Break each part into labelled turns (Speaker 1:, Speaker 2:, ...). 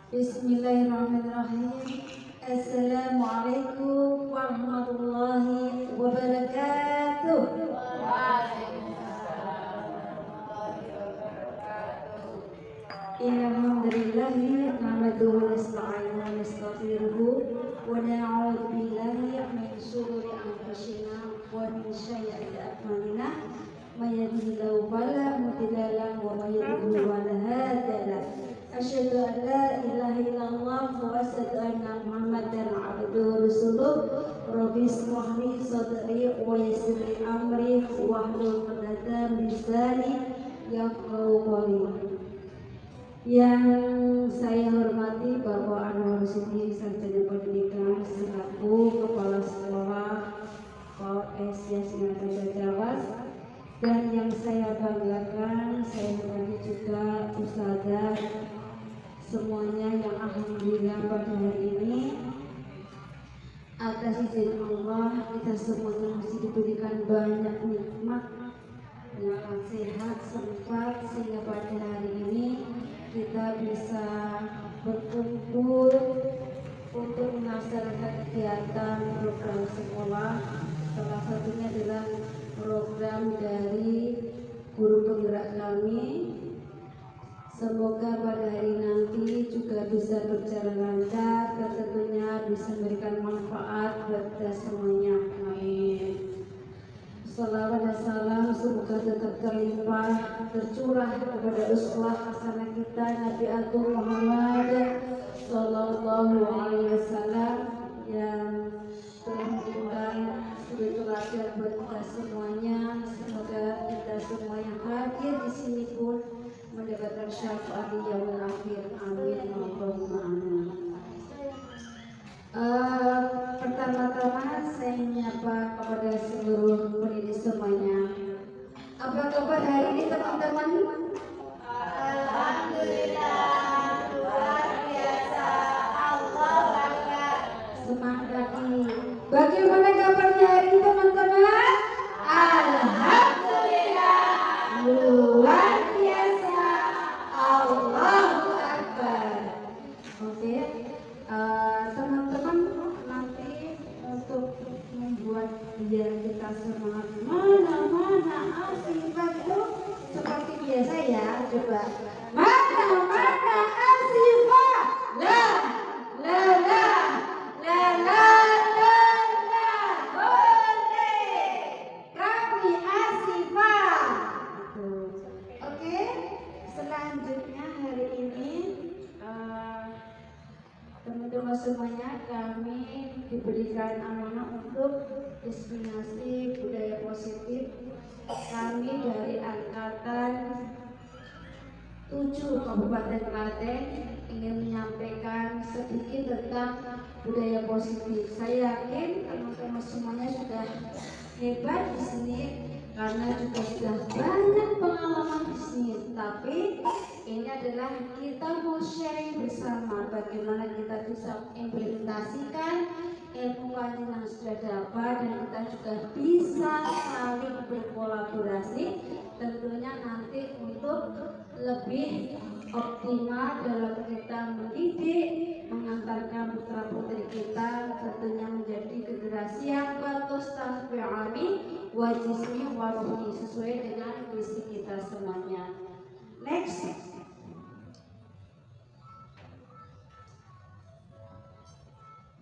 Speaker 1: Bismillahirrahmanirrahim. Assalamualaikum warahmatullahi wabarakatuh. Alhamdulillahi nahmaduhu wa nasta'inuhu wa nastaghfiruhu wa na'udzu billahi min shururi anfusina wa min sayyi'ati a'malina. May yahdihillahu fala mudilla lahu wa may yudlil fala hadiya lahu. Asyhadu an la ilaha illallah wa asyhadu anna Muhammadan abduhu wa rasuluh. Rabbi shrah li sadri wa yassir li amri wahlul 'uqdatam min lisani yafqahu qawli. Yang saya hormati Bapak Anwar Siti Sarjana Pendidikan selaku Kepala Sekolah PAUD Yasinata Jawas, dan yang saya banggakan, saya hormati juga Ustazah semuanya yang alhamdulillah pada hari ini atas izin Allah kita semuanya masih diberikan banyak nikmat dan sehat sempat sehingga pada hari ini kita bisa berkumpul untuk melaksanakan kegiatan program sekolah. Salah satunya adalah program dari guru penggerak kami. Semoga pada hari nanti juga bisa berjalan lancar dan tentunya bisa memberikan manfaat buat kita semuanya. Amin. Salawat dan salam semoga tetap terlimpah tercurah kepada uswah hasanah kita Nabi Agung Muhammad Sallallahu Alaihi Wasallam yang telah memberikan suri teladan buat kita semuanya. Semoga kita semua yang hadir di sini pun mendapatkan syafaat di yaumil akhir. Amin. Allahumma amin. Pertama-tama saya menyapa kepada seluruh pendidik semuanya. Apa kabar hari ini teman-teman?
Speaker 2: Alhamdulillah, luar biasa. Allahu Akbar.
Speaker 1: Semangat lagi. Bagaimana kabarnya hari ini teman-teman?
Speaker 2: Alhamdulillah,
Speaker 1: Luar biasa. Allahu Akbar. Oke. Teman-teman, nanti untuk membuat biar kita semangat mana Asifah itu seperti biasa ya, coba mana Asifah, la boleh kami Asifah. Oke, selanjutnya hari ini teman-teman semuanya, kami diberikan amanah untuk destinasi budaya positif. Kami dari angkatan 7 Kabupaten Klaten ingin menyampaikan sedikit tentang budaya positif. Saya yakin teman-teman semuanya sudah hebat di sini karena juga sudah banyak pengalaman di sini. Tapi ini adalah kita mau sharing bersama bagaimana kita bisa implementasikan ilmu yang sudah dapat, dan kita juga bisa saling berkolaborasi tentunya nanti untuk lebih optimal dalam kita mendidik, mengantarkan putra putri kita tentunya menjadi generasi yang bertostafirami wajismi warohani sesuai dengan visi kita semuanya. Next.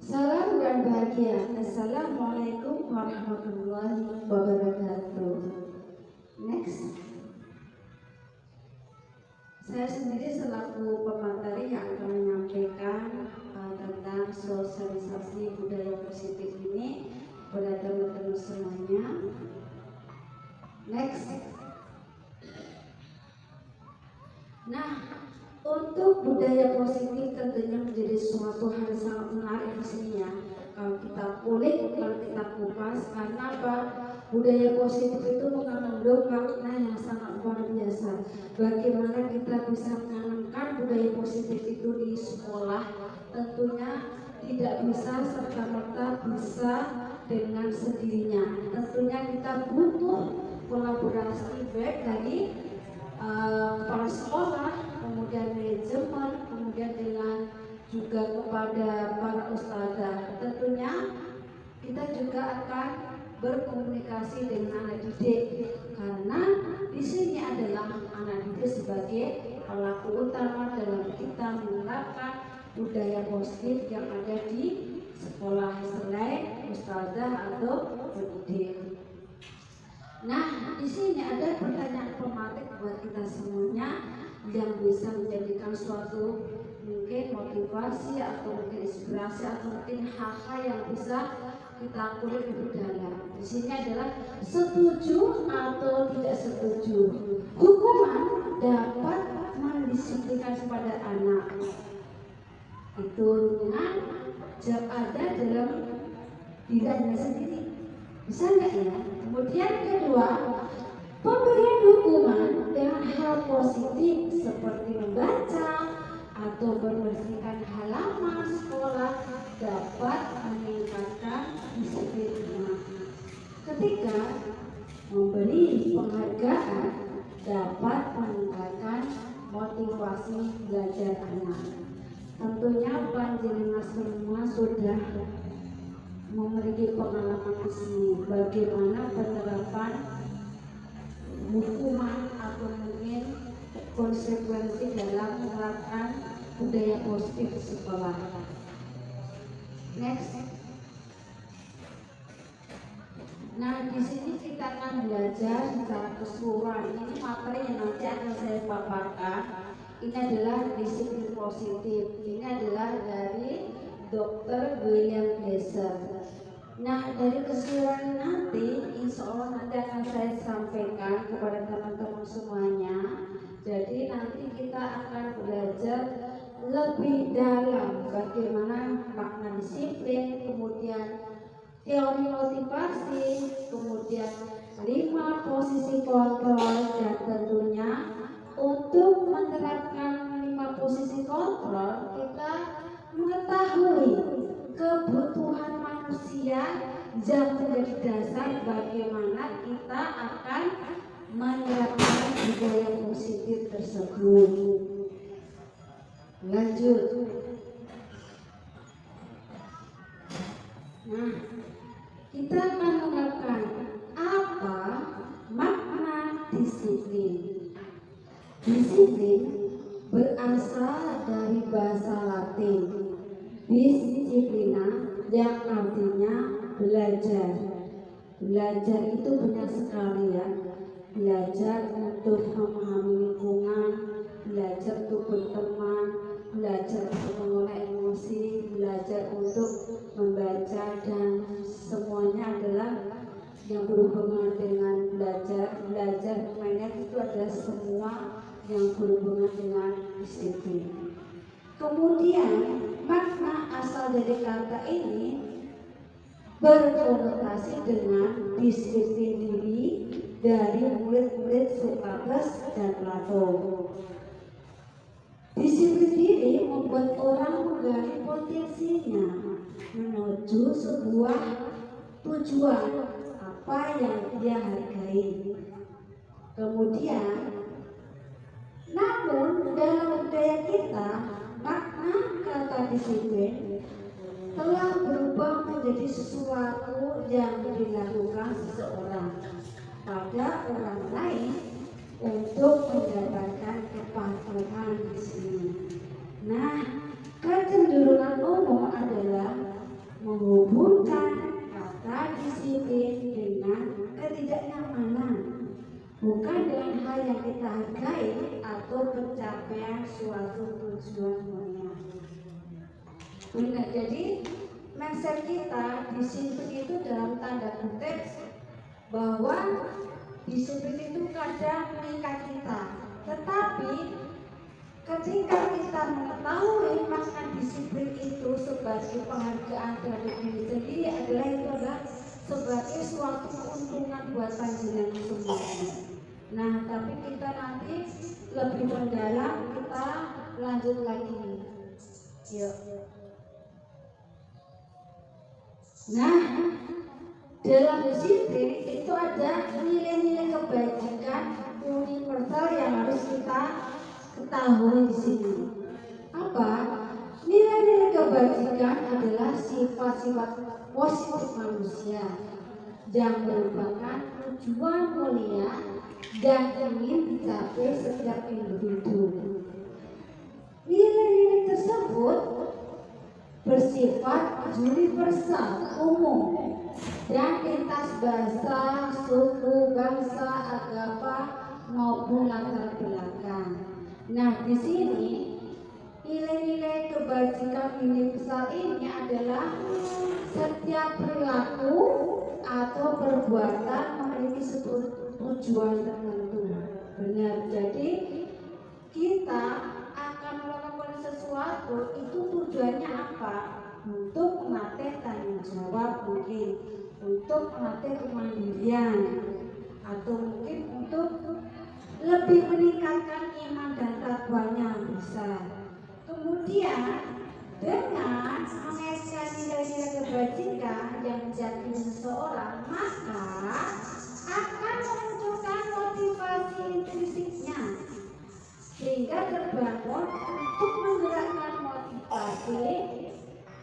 Speaker 1: Salam dan bahagia. Assalamualaikum warahmatullahi wabarakatuh. Next. Saya sendiri selaku pemateri yang akan menyampaikan tentang sosialisasi budaya positif ini kepada teman-teman semuanya. Next. Nah, untuk budaya positif tentunya menjadi suatu hal yang sangat menarik di sini ya. Kalau kita kulik, kalau kita kupas, karena apa? Budaya positif itu mengandung makna yang sangat luar biasa. Bagaimana kita bisa menanamkan budaya positif itu di sekolah? Tentunya tidak bisa serta-merta bisa dengan sendirinya. Tentunya kita butuh kolaborasi baik dari kepala sekolah, kemudian kita juga akan berkomunikasi dengan anak didik, karena di sini adalah anak didik sebagai pelaku utama dalam kita menerapkan budaya positif yang ada di sekolah selain ustazah atau pendidik. Nah, di sini ada pertanyaan pematik buat kita semuanya yang bisa menjadikan suatu mungkin motivasi atau mungkin inspirasi atau mungkin hal-hal yang bisa kita kulik lebih dalam. Di sini adalah setuju atau tidak setuju. Hukuman dapat mendisiplinkan kepada anak. Itu dengan ada dalam dirinya sendiri. Bisa nggak ya? Kemudian kedua, pemberian hukuman dengan hal positif seperti membaca atau membersihkan halaman sekolah dapat meningkatkan disiplin anak. Ketiga, memberi penghargaan dapat meningkatkan motivasi belajar anak. Tentunya panjenengan semua sudah memiliki pengalaman di sini bagaimana penerapan hukuman atau mungkin konsekuensi dalam menerapkan budaya positif di sekolah. Next. Nah, di sini kita akan belajar secara keseluruhan. Ini materi yang nanti akan saya paparkan. Ini adalah disiplin positif. Ini adalah dari Dr. William Glasser. Nah, dari keseluruhan nanti, insya Allah nanti akan saya sampaikan kepada teman-teman semuanya. Jadi nanti kita akan belajar lebih dalam bagaimana makna disiplin, kemudian teori motivasi, kemudian 5 posisi kontrol, dan tentunya untuk menerapkan 5 posisi kontrol kita mengetahui kebutuhan manusia yang menjadi dasar bagaimana kita akan menerapkan budaya positif tersebut. Lanjut. Nah, kita akan menerapkan apa makna disiplin. Disiplin berasal dari bahasa Latin disciplina yang artinya belajar. Belajar itu banyak sekali ya. Belajar untuk memahami lingkungan, belajar untuk berteman, belajar untuk mengolah emosi, belajar untuk membaca, dan semuanya adalah yang berhubungan dengan belajar manage itu adalah semua yang berhubungan dengan disiplin. Kemudian makna asal dari kata ini berkonotasi dengan disiplin diri dari murid-murid Sokrates dan Plato. Disiplin diri membuat orang menggali potensinya menuju sebuah tujuan apa yang dia hargai. Kemudian, namun dalam budaya kita, makna kata disiplin telah berubah menjadi sesuatu yang dilakukan seseorang pada orang lain untuk mendapatkan kepatuhan di sini. Nah, kecenderungan umum adalah menghubungkan kata disiplin dengan ketidaknyamanan, bukan dengan hal yang kita hargai atau pencapaian suatu tujuan dunia. Nah, jadi mindset kita disiplin itu dalam tanda kutip bahwa disiplin itu kadang mengikat kita, tetapi ketika kita mengetahui makna disiplin itu sebagai penghargaan terhadap diri sendiri adalah itu adalah sebagai suatu keuntungan buat panjenengan semuanya. Nah, tapi kita nanti lebih mendalam, kita lanjut lagi. Yuk. Nah, dalam disiplin itu ada nilai-nilai kebajikan universal yang harus kita ketahui di sini. Apa? Nilai-nilai kebajikan kebajikan adalah sifat-sifat positif manusia yang merupakan tujuan mulia yang ingin dicapai setiap individu. Nilai-nilai tersebut bersifat universal, umum, dan lintas bahasa, suku, bangsa, agama maupun latar belakang. Nah, di sini nilai-nilai kebajikan universal ini adalah setiap perilaku atau perbuatan memiliki sebuah tujuan tertentu. Benar, jadi kita akan melakukan sesuatu itu tujuannya apa? Untuk melatih tanggung jawab mungkin, untuk melatih kemandirian, atau mungkin untuk lebih meningkatkan iman dan takwanya bisa. Kemudian dengan mengaitkan nilai-nilai kebajikan yang menjadi seseorang, maka akan memunculkan motivasi intrinsiknya sehingga terbangun untuk menggerakkan motivasi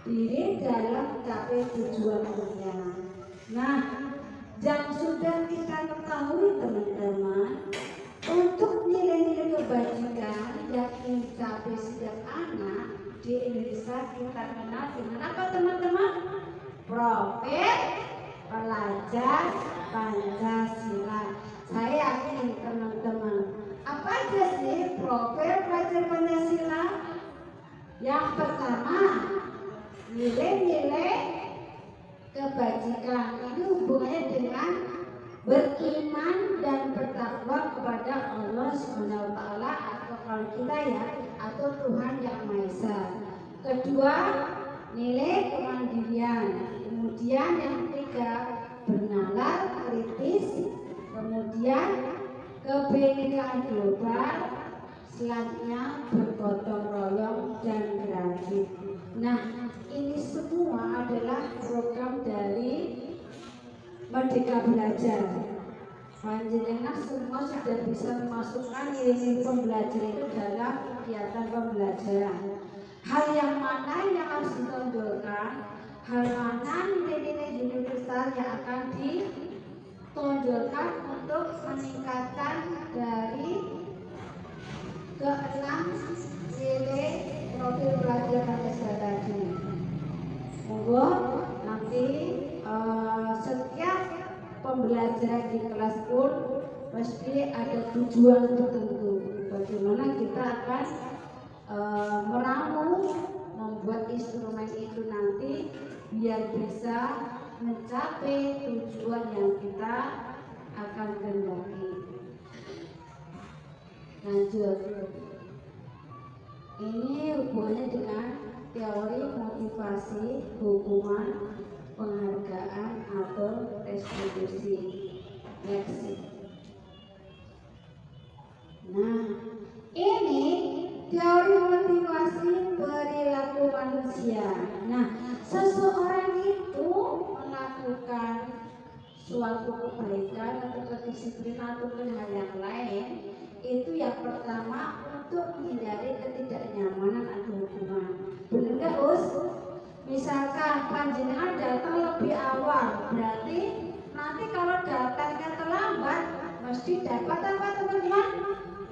Speaker 1: diri dalam mencapai tujuan mulia. Nah, yang sudah kita ketahui teman-teman, untuk nilai-nilai kebajikan yang ingin dicapai setiap anak di Indonesia kita kenal dengan apa teman-teman? Profil Pelajar Pancasila. Saya yakin teman-teman, apa aja sih profil pelajar Pancasila? Yang pertama, nilai-nilai kebajikan. Ini hubungannya dengan beriman dan bertakwa kepada Allah Subhanahu wa taala, atau kalau kita ya, atau Tuhan Yang Maha Esa. Kedua, nilai kemandirian. Kemudian yang ketiga, bernalar kritis. Kemudian kebinekaan global. Selanjutnya bergotong royong dan kreatif. Nah, ini semua adalah program dari Merdeka Belajar. Panjenengan semua sudah bisa memasukkan nilai-nilai pembelajaran itu dalam kegiatan pembelajaran. Hal yang mana yang harus ditonjolkan, hal mana nilai-nilai universal yang akan ditonjolkan untuk meningkatkan dari keenam nilai profil pelajar Pancasila tadi. Monggo nanti setiap pembelajaran di kelas pun pasti ada tujuan tertentu. Bagaimana kita akan meramu membuat instrumen itu nanti biar bisa mencapai tujuan yang kita akan kehendaki. Lanjut. Ini hubungannya dengan teori motivasi, hukuman, penghargaan atau restitusi. Next. Nah, ini teori motivasi perilaku manusia. Nah, seseorang itu melakukan suatu kebaikan atau kedisiplinan atau hal yang lain, itu yang pertama untuk menghindari ketidaknyamanan atau hukuman. Benar nggak, Us? Misalkan panjenengan datang lebih awal, berarti nanti kalau datangnya terlambat mesti dapat apa teman-teman?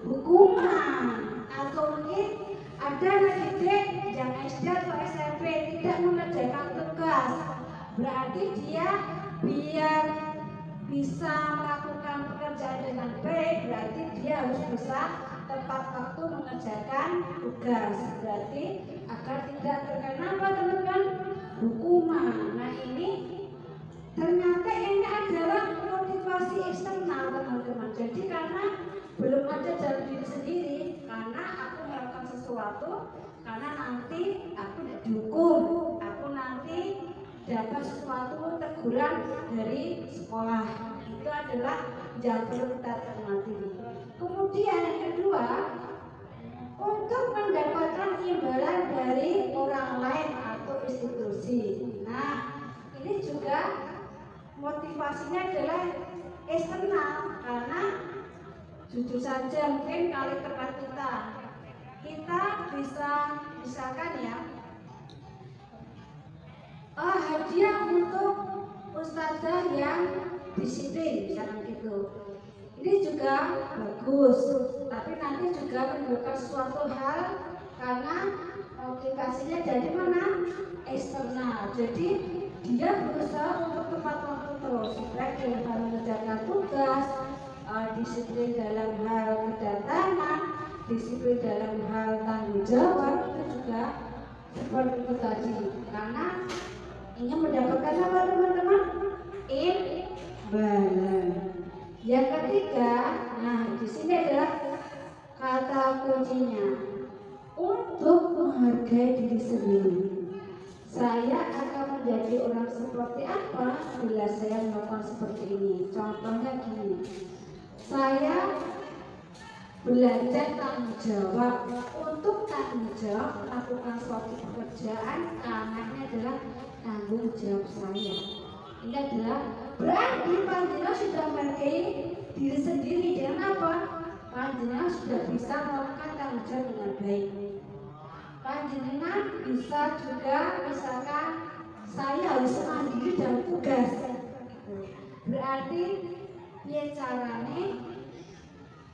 Speaker 1: Hukuman. Atau mungkin ada anak didik yang SD atau SMP tidak mengerjakan tugas, berarti dia biar bisa melakukan pekerjaan dengan baik, berarti dia harus bisa tepat waktu mengerjakan tugas. Berarti agar tidak terkena apa teman-teman? Hukuman. Nah, ini ternyata ini adalah motivasi eksternal teman-teman. Jadi karena belum ada dalam diri sendiri, karena aku melakukan sesuatu, karena nanti aku dihukum, aku nanti dapat sesuatu teguran dari sekolah. Itu adalah yang perlu kita cermati. Kemudian yang kedua, untuk mendapatkan imbalan dari orang lain atau institusi. Nah, ini juga motivasinya adalah eksternal, karena jujur saja mungkin kali tempat kita bisa misalkan ya, hadiah untuk ustazah yang disiplin, misalkan gitu. Ini juga bagus, tapi nanti juga menimbulkan suatu hal karena motivasinya dari mana? Eksternal. Jadi dia berusaha untuk tepat waktu terus, baik dalam hal mengerjakan tugas, disiplin dalam hal kedatangan, disiplin dalam hal tanggung jawab, itu juga seperti itu tadi. Karena ingin mendapatkan apa teman-teman? Imbalan. Yang ketiga, nah di sini adalah kata kuncinya untuk menghargai diri sendiri. Saya akan menjadi orang seperti apa bila saya melakukan seperti ini. Contohnya gini, saya belajar tanggung jawab. Untuk tanggung jawab melakukan suatu pekerjaan, anaknya adalah tanggung jawab saya. Ini adalah berarti panjenengan sudah menghargai diri sendiri dengan apa? Panjenengan sudah bisa melakukan tanggung jawab dengan baik. Panjenengan bisa juga misalkan saya harus mandiri dalam tugas. Berarti ya caranya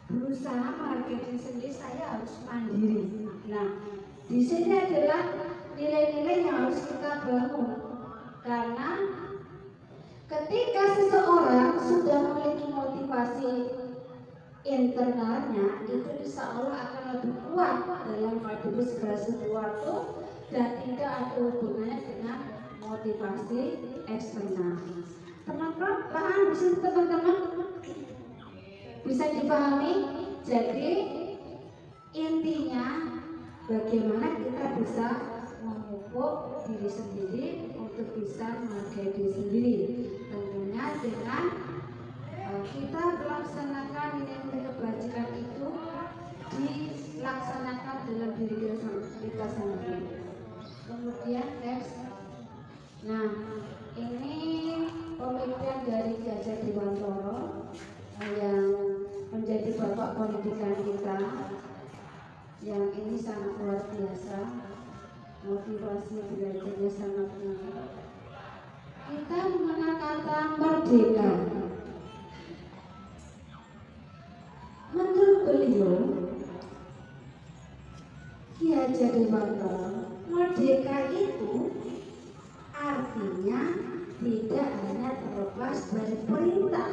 Speaker 1: berusaha menghargai diri sendiri, saya harus mandiri. Nah, di sini adalah nilai-nilai yang harus kita bangun. Karena ketika seseorang sudah memiliki motivasi internalnya, itu insya Allah akan lebih kuat dalam menghadapi segala sesuatu dan tidak ada hubungannya dengan motivasi eksternal. Teman-teman paham di sini teman-teman? Bisa dipahami? Jadi intinya bagaimana kita bisa memupuk diri sendiri untuk bisa menghargai diri sendiri, tentunya dengan kita melaksanakan nilai kebajikan itu dilaksanakan dalam diri kita sendiri. Kemudian next, nah ini pemikiran dari Gajah Dewantara yang menjadi bapak pendidikan kita, yang ini sangat luar biasa, motivasi belajarnya sangat tinggi. Kita mengenal kata merdeka. Menurut beliau, Ki Hajar Dewantara, merdeka itu artinya tidak hanya terlepas dari perintah,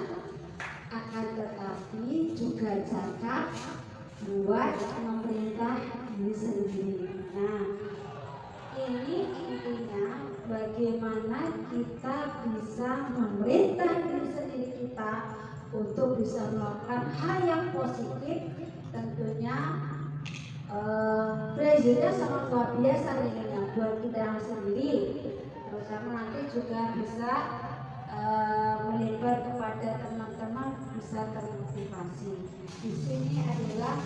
Speaker 1: akan tetapi juga zakat buat memerintah diri sendiri. Nah, ini intinya bagaimana kita bisa memerintah diri sendiri kita untuk bisa melakukan hal yang positif. Tentunya belajarnya sangat luar biasa nilainya buat kita sendiri, terutama nanti juga bisa melebar kepada teman-teman, bisa termotivasi. Di sini adalah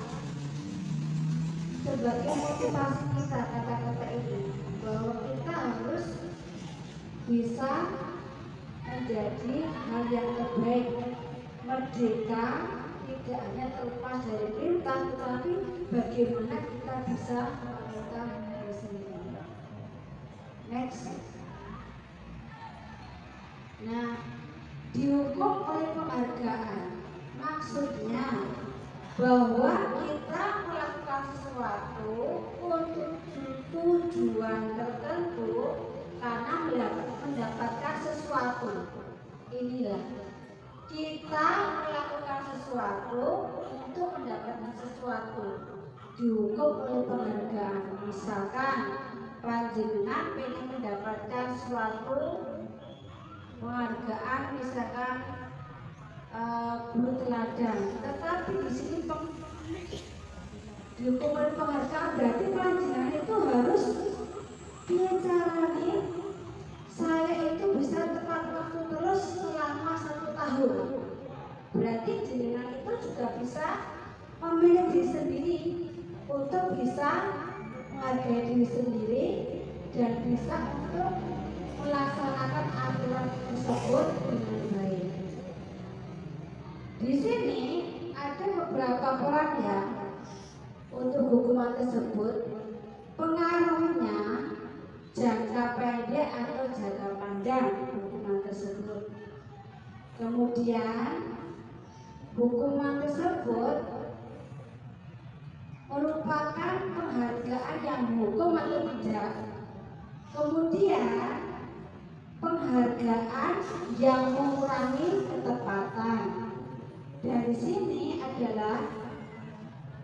Speaker 1: sebagai motivasi kita kata-kata ini, bahwa kita harus bisa menjadi hal yang terbaik. Merdeka tidak hanya terlepas dari perintah, tetapi bagaimana kita bisa memerintah diri sendiri. Next. Nah, dihukum oleh penghargaan, maksudnya bahwa kita melakukan sesuatu untuk tujuan tertentu karena mendapatkan sesuatu. Inilah kita melakukan sesuatu untuk mendapatkan sesuatu, dihukum oleh penghargaan. Misalkan panjenengan ingin mendapatkan suatu penghargaan, misalkan guru teladan, tetapi di sini dihukum oleh penghargaan, berarti panjenengan itu harus caranya saya itu bisa tepat waktu terus selama 1 tahun. Berarti jenengan itu juga bisa memilih diri sendiri untuk bisa menghargai diri sendiri dan bisa untuk melaksanakan aturan tersebut dengan baik. Di sini ada beberapa peran ya untuk hukuman tersebut. Pengaruhnya jangka pendek atau jangka panjang hukuman tersebut. Kemudian hukuman tersebut merupakan penghargaan yang hukum atau tidak. Kemudian penghargaan yang mengurangi ketepatan. Dari sini adalah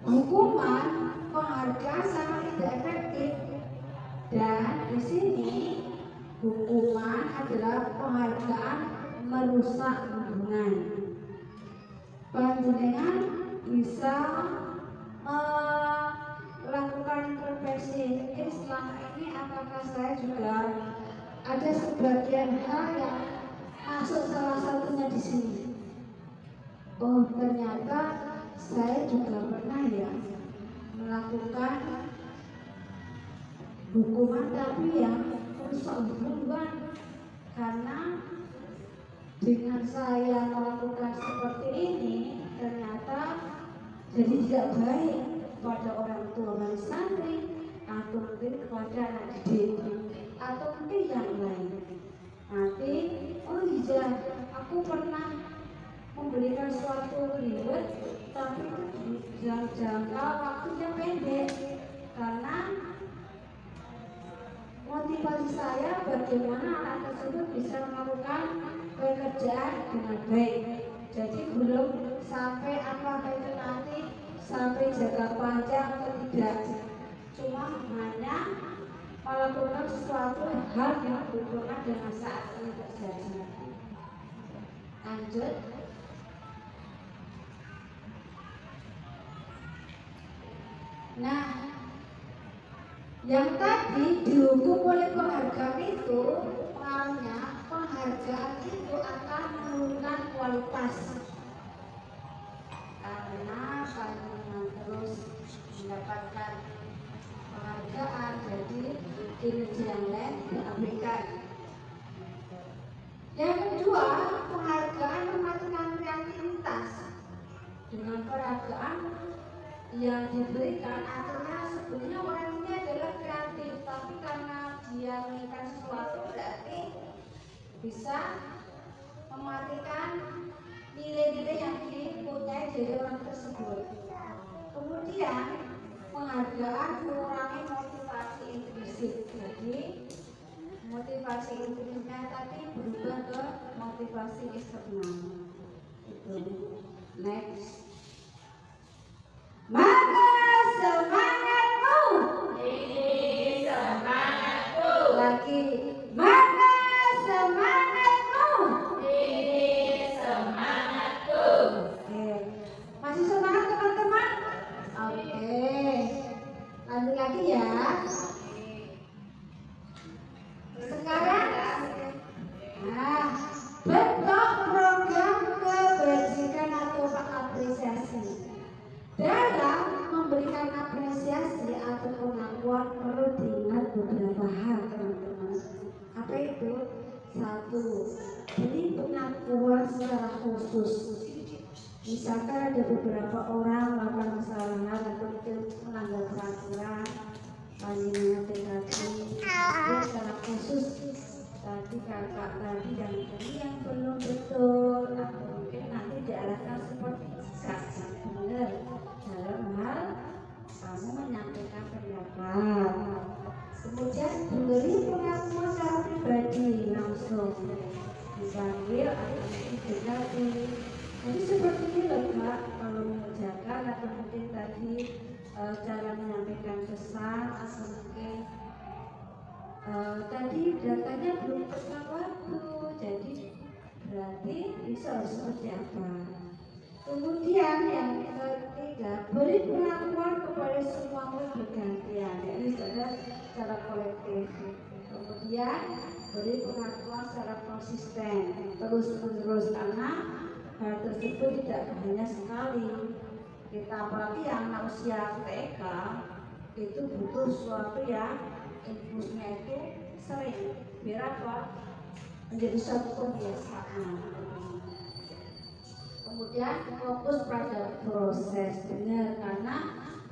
Speaker 1: hukuman penghargaan sangat tidak efektif, dan di sini hukuman adalah penghargaan merusak hubungan. Panjenengan bisa melakukan introspeksi, mungkin selama ini apakah saya juga ada sebagian hal yang masuk salah satunya di sini. Oh, ternyata saya juga pernah ya melakukan hukuman tapi yang merusak hubungan, karena dengan saya melakukan seperti ini ternyata jadi tidak baik pada orang tua dan santri, atau mungkin kepada anak didik, atau mungkin yang lain. Nanti, oh iya, aku pernah memberikan suatu reward, tapi jangka waktunya pendek, karena motivasi saya bagaimana anak tersebut bisa melakukan pekerjaan dengan baik. Jadi belum sampai apakah itu nanti sampai jangka panjang atau tidak, cuma hanya melakukan sesuatu hal yang berhubungan dengan saat ini terjadi. Lanjut. Nah, yang tadi dihukum oleh penghargaan itu, pengaruhnya penghargaan itu akan menurunkan kualitas, karena panjenengan terus mendapatkan penghargaan, jadi kinerja yang lain diabaikan. Yang kedua, penghargaan mematikan kreativitas. Dengan penghargaan yang diberikan, artinya sebenarnya orang ini adalah kreatif, tapi karena dia menginginkan sesuatu berarti bisa mematikan nilai-nilai yang dipunyai dari orang tersebut. Kemudian penghargaan mengurangi motivasi intrinsik. Jadi motivasi intrinsiknya tadi berubah ke motivasi eksternal. Itu. Next. Maka semangatmu.
Speaker 2: Ini semangatku.
Speaker 1: Lagi. Maka semangatmu.
Speaker 2: Ini semangatku.
Speaker 1: Oke. Masih semangat teman-teman? Oke. Lanjut lagi ya. Sekarang, nah, bentuk program kebajikan atau apresiasi. Dalam memberikan apresiasi atau pengakuan perlu diingat beberapa hal, teman-teman. Apa itu? Satu, beri pengakuan secara khusus. Misalkan ada beberapa orang melakukan kesalahan atau melanggar peraturan, panjenengan tetapi dia secara khusus tadi kakak tadi dan tadi yang belum betul, atau mungkin nanti diarahkan seperti kakak benar dalam hal kamu menyampaikan pendapat. Kemudian beri pengakuan secara pribadi langsung dipanggil atau didengar. Jadi seperti ini loh Kak, kalau mengerjakan atau mungkin tadi cara menyampaikan pesan atau mungkin tadi datanya belum tepat waktu, jadi berarti bisa seperti apa. Kemudian yang ketiga, beri pengakuan kepada semua bergantian, jadi secara kolektif. Kemudian beri pengakuan secara konsisten, terus menerus, karena hal tersebut tidak hanya sekali. Kita apalagi yang usia TK itu butuh sesuatu yang impulsnya itu sering, biar apa? Menjadi suatu kebiasaan. Kemudian fokus pada proses, benar, karena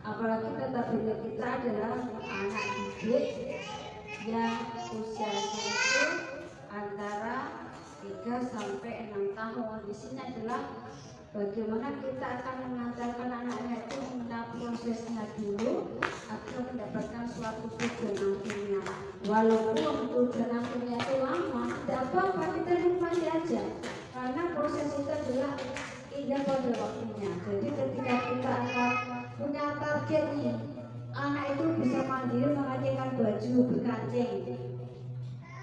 Speaker 1: apalagi tetap kita adalah anak didik, yang usianya itu antara 3 sampai 6 tahun. Di sini adalah bagaimana kita akan mengantarkan anak-anak itu melalui prosesnya dulu agar mendapatkan suatu tujuan akhirnya. Walaupun tujuan akhirnya itu lama, tidak apa-apa, kita nikmati aja. Karena proses itu adalah indah pada waktunya. Jadi ketika kita akan punya target nih, anak itu bisa mandiri mengacungkan baju berkancing.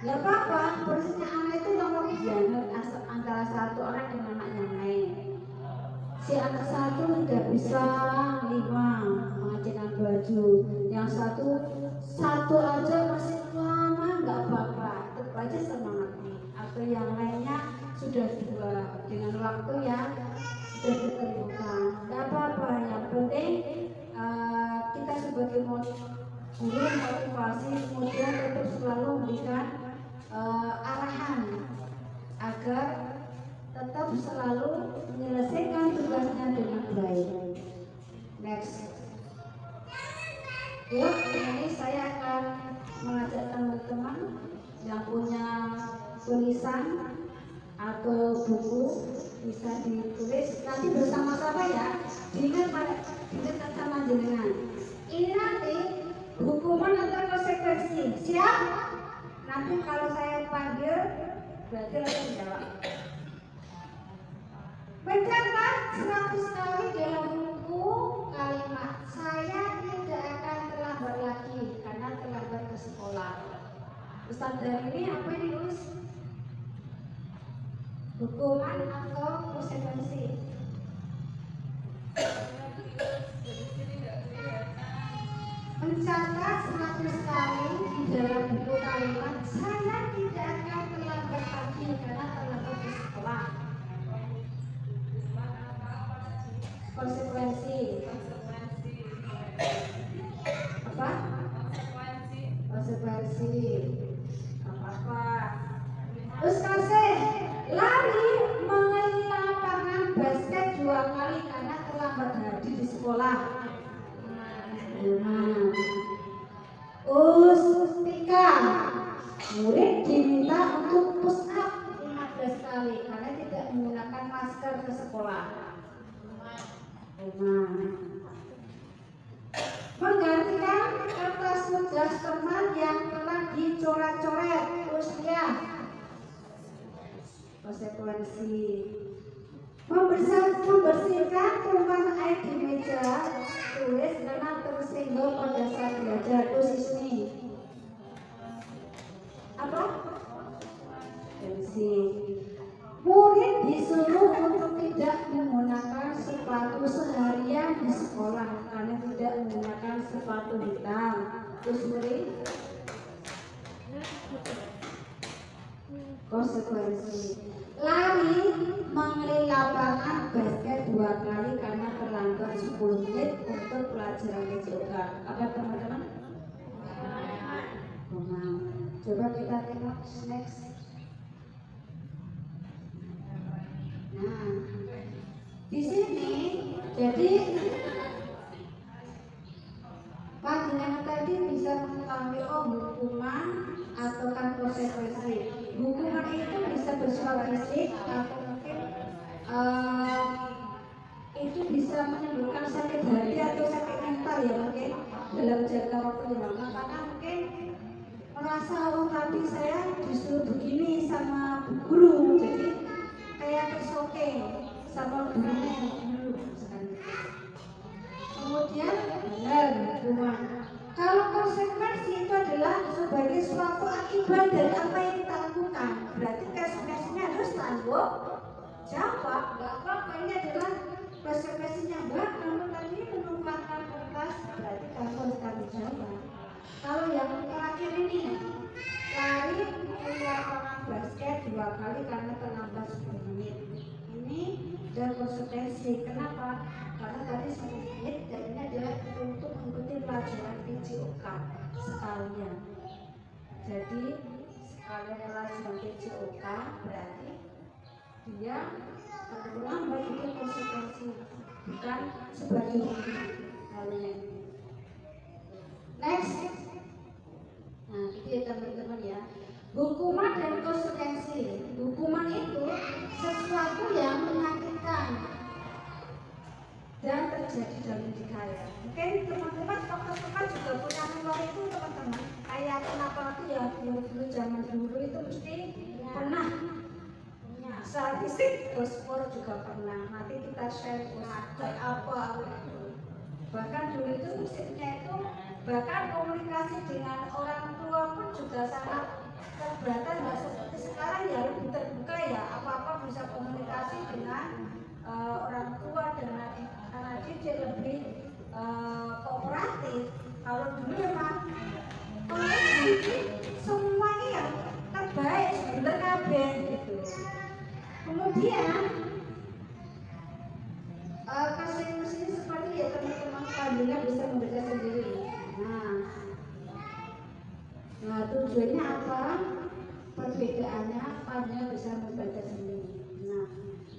Speaker 1: Gak apa-apa, prosesnya anak itu nomor jangan antara satu orang dengan anak yang lain. Si anak satu tidak bisa 5 mengacungkan baju, yang satu aja masih lama, nggak apa-apa, tetap aja semangat nih. Atau yang lainnya sudah 2 dengan waktu yang sudah ditentukan, nggak apa-apa. Yang penting kita sebagai guru motivasi, kemudian tetap selalu memberikan arahan agar tetap selalu menyelesaikan tugasnya dengan baik. Next. Ya, ini saya akan mengajak teman-teman yang punya tulisan atau buku bisa ditulis nanti bersama-sama ya. Diingat sama jenengan. Ini nanti hukuman atau konsekuensi. Siap? Nanti kalau saya panggil berarti langsung jawab. Mencatat 100 kali dalam buku kalimat saya tidak akan terlambat lagi karena terlambat ke sekolah. Pesan dari ini apa yang ditulis? Hukuman atau konsekuensi? Mencatat 100 kali di dalam buku kalimat saya tidak akan terlambat lagi karena terlambat ke sekolah. Konsekuensi apa? Konsekuensi apa? Terus kasih lari mengelilingi lapangan basket 2 kali karena terlambat hadir di sekolah. Ustika murid diminta untuk push up 15 kali karena tidak menggunakan masker ke sekolah. Menggantikan kertas tugas teman yang telah dicoret-coret. Usia. Konsekuensi. Membersihkan tumpahan air di meja tulis karena tersinggung pada saat belajar. Tulis ini apa? Konsekuensi. Murid disuruh untuk tidak menggunakan sepatu seharian di sekolah karena tidak menggunakan sepatu hitam. Terus murid konsekuensi. Lari mengelilingi lapangan basket 2 kali karena terlambat 10 menit untuk pelajaran yoga. Apa teman-teman? Coba kita tengok next. Nah, di sini jadi panjenengan tadi bisa mengetahui hukuman atau kan konsekuensi. Hukuman itu bisa bersifat fisik atau mungkin itu bisa menimbulkan sakit hati atau sakit mental ya mungkin dalam jangka waktu yang lama karena mungkin merasa tadi saya disuruh begini sama guru jadi kayak kesoke sama gurunya yang dulu. Kemudian benar hukuman. Kalau konsekuensi itu adalah sebagai suatu akibat dari apa yang kita lakukan. Berarti konsekuensinya harus tanggung jawab. Gak apa-apa, ini adalah konsekuensinya. Mbak, kamu tadi menumpahkan kertas, berarti kamu harus tanggung jawab. Kalau yang terakhir ini, lari di lapangan basket 2 kali karena terlambat 10 menit. Ini dan konsekuensi. Kenapa? Karena tadi 10 menit dan ini adalah untuk mengikuti pelajaran PJOK sekalian. Jadi sekalian pelajaran PJOK berarti dia terlambat itu konsekuensi, bukan sebagai hukuman. Next. Nah, itu ya teman. Mungkin teman-teman teman-teman juga punya memori itu teman-teman. Kayak kenapa aku ya dulu zaman dulu itu mesti pernah saat fisik sport juga pernah. Nanti kita share kayak apa. Bahkan dulu itu musiknya itu bahkan komunikasi dengan orang tua pun juga sangat terbatas, nggak seperti sekarang ya lebih terbuka ya, apa-apa bisa komunikasi dengan orang tua, dengan anak didik lebih kooperatif. Kalau dulu memang semuanya yang terbaik sebentar kabeh gitu. Kemudian kasih mesin seperti ya teman-teman pandunya bisa membaca sendiri. Nah tujuannya apa? Perbedaannya pandunya bisa membaca sendiri. Nah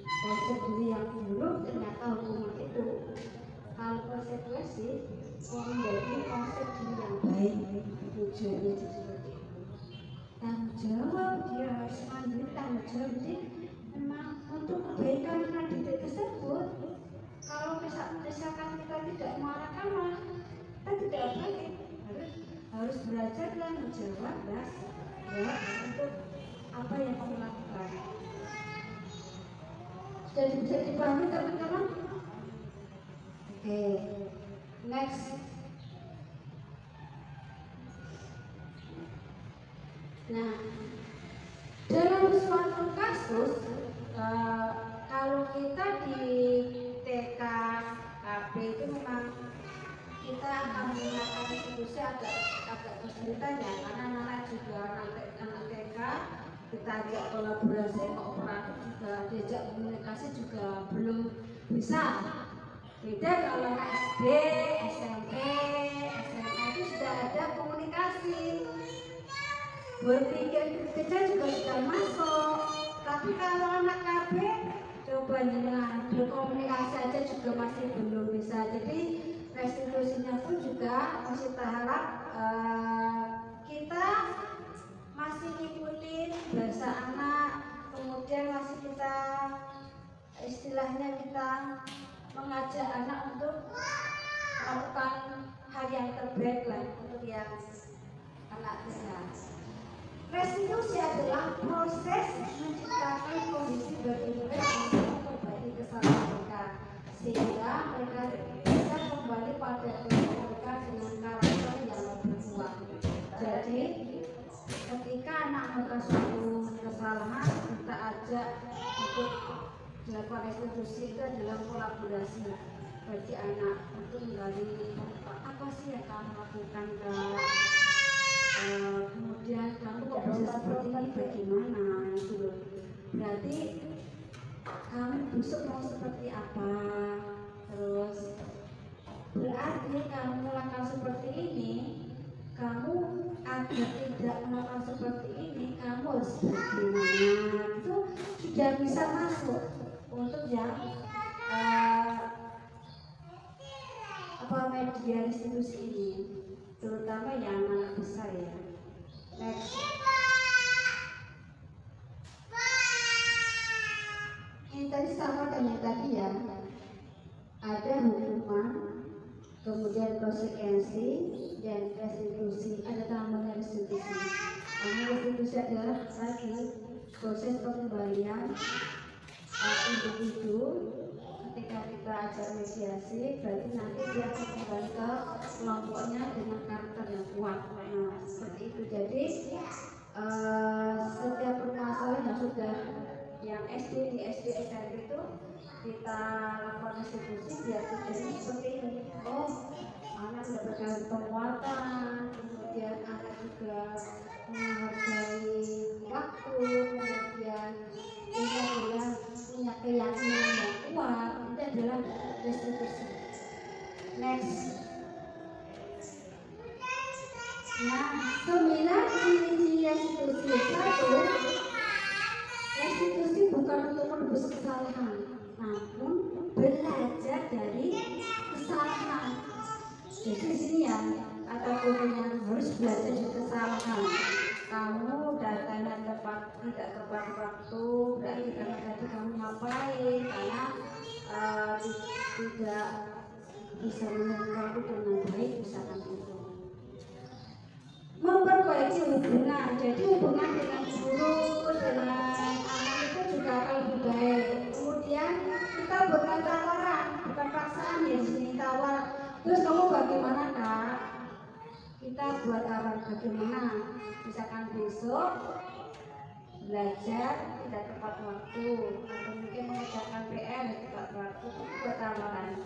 Speaker 1: konsep diri yang buruk ternyata hukuman itu. Kalau konsekuensi menjadi konsep diri yang baik. Tujuannya seperti itu. Tanggung jawab dia harus mandiri, tanggung jawab jadi memang untuk kebaikan anak didik tersebut. Kalau misalkan kita tidak mengarahkan, kita tidak baik. Harus belajar dan menjawab ya untuk apa yang kamu lakukan. Jadi bisa dipahami teman-teman? Oke, next. Nah, dalam suatu kasus kalau kita di TK, KB itu memang kita akan menggunakan institusi agak kesulitan ya, karena anak juga anak TK kita ajak kolaborasi, kooperatif juga, diajak komunikasi juga belum bisa. Beda kalau SD, SMP, SMA itu sudah ada komunikasi. Berpikir kerja juga sudah masuk, tapi kalau anak KB coba dengan berkomunikasi aja juga masih belum bisa. Jadi restitusinya pun juga masih berharap kita masih ngikutin bahasa anak, kemudian masih kita istilahnya kita mengajak anak untuk melakukan hal yang terbaik lah untuk yang anak kita. Restitusi adalah proses menciptakan kondisi bagi mereka untuk memperbaiki kesalahan mereka, sehingga mereka bisa kembali pada mereka dengan karakter yang lebih kuat. Jadi, ketika anak melakukan suatu kesalahan, kita ajak untuk dilakukan restitusi itu adalah kolaborasi bagi anak untuk menggali apa sih yang kamu lakukan, kemudian kamu kok bisa seperti ini, bagaimana itu loh. Berarti kamu besok mau seperti apa, terus berarti kamu melakukan seperti ini, kamu agar tidak melakukan seperti ini kamu harus bagaimana, itu sudah bisa masuk untuk yang media restitusi ini, terutama yang anak besar ya. Next. Ini tadi sama dengan tadi ya, ada hukuman, kemudian konsekuensi dan restitusi. Ada tambahan restitusi. Karena restitusi adalah lagi proses pengembalian individu. Ketika kita ajar mediasi, berarti nanti dia akan kembali ke kelompoknya dengan karakter yang kuat. Nah, seperti itu. Jadi setiap permasalahan yang sudah yang SD di SD SMP itu kita lakukan restitusi biar tujuannya seperti ini. Oh, anak mendapatkan penguatan, kemudian anak juga menghargai waktu, kemudian ini adalah punya keyakinan yang kuat. Itu adalah restitusi. Next. Nah, 9 ciri-ciri restitusi. 1. Restitusi bukan untuk menebus kesalahan, namun belajar dari kesalahan. Jadi sini ya kata kuncinya harus belajar dari kesalahan. Kamu datangnya tidak tepat waktu, berarti karena tadi kamu ngapain, karena tidak bisa menengkapi dengan baik, misalkan itu. Memperbaiki hubungan, jadi hubungan dengan guru, dengan anak itu juga akan lebih baik. Kemudian kita bukan tawaran, bukan paksaan ya di sini tawar. Terus kamu bagaimana kak? Kita buat tawaran bagaimana? Misalkan besok belajar tidak tepat waktu atau mungkin mengerjakan PR tidak tepat waktu, itu buat tawaran.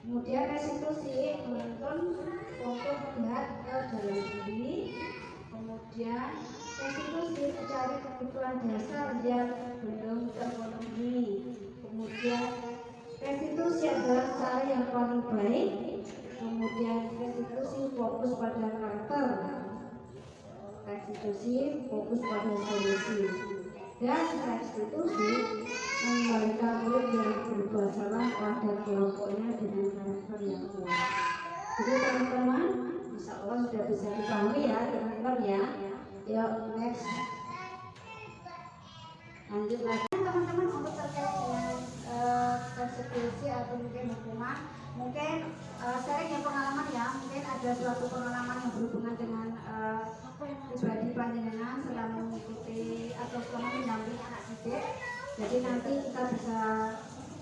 Speaker 1: Kemudian restitusi menuntun untuk melihat ke dalam diri. Kemudian restitusi mencari kebutuhan dasar yang belum terpenuhi. Kemudian restitusi adalah cara yang paling baik. Kemudian restitusi fokus pada karakter. Restitusi fokus pada solusi. Dan restitusi mengembalikan murid yang berbuat salah pada kelompoknya dengan karakter yang kuat. Jadi teman-teman, insya Allah sudah bisa dipahami ya teman-teman ya. Yuk next. Lanjut lagi teman-teman untuk terkait dengan persekusi atau mungkin hukuman. Mungkin sharing ya pengalaman ya. Mungkin ada suatu pengalaman yang berhubungan dengan pribadi panjenengan selama mengikuti atau selama mendampingi anak didik. Jadi nanti kita bisa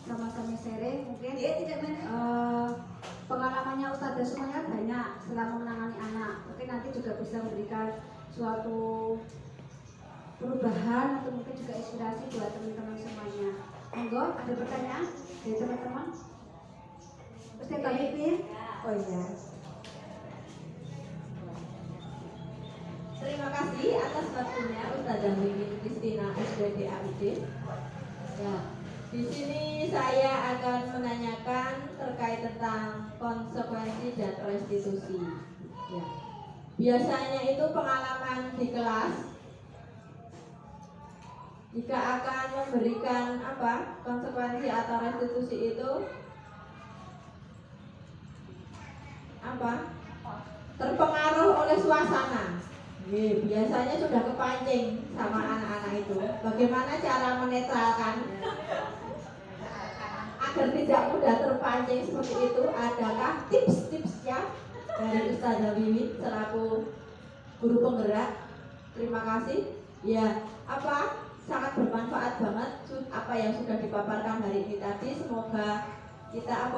Speaker 1: sama-sama sharing. Mungkin pengalamannya Ustazah semuanya banyak selama menangani anak. Mungkin nanti juga bisa memberikan suatu perubahan atau mungkin juga inspirasi buat teman-teman semuanya. Monggo, ada pertanyaan dari teman-teman? Ustaz Pin? Oh iya.
Speaker 2: Terima kasih atas waktunya Ustazah Mimin Kristina SDD AUD. Ya, di sini saya akan menanyakan terkait tentang konsekuensi dan restitusi. Ya. Biasanya itu pengalaman di kelas jika akan memberikan konsekuensi atau restitusi itu terpengaruh oleh suasana. Biasanya sudah kepancing sama anak-anak itu. Bagaimana cara menetralkan agar tidak mudah terpancing seperti itu? Adakah tips-tipsnya dari Ustazah Wiwin selaku guru penggerak? Terima kasih. Ya, sangat bermanfaat banget apa yang sudah dipaparkan hari ini tadi. Semoga kita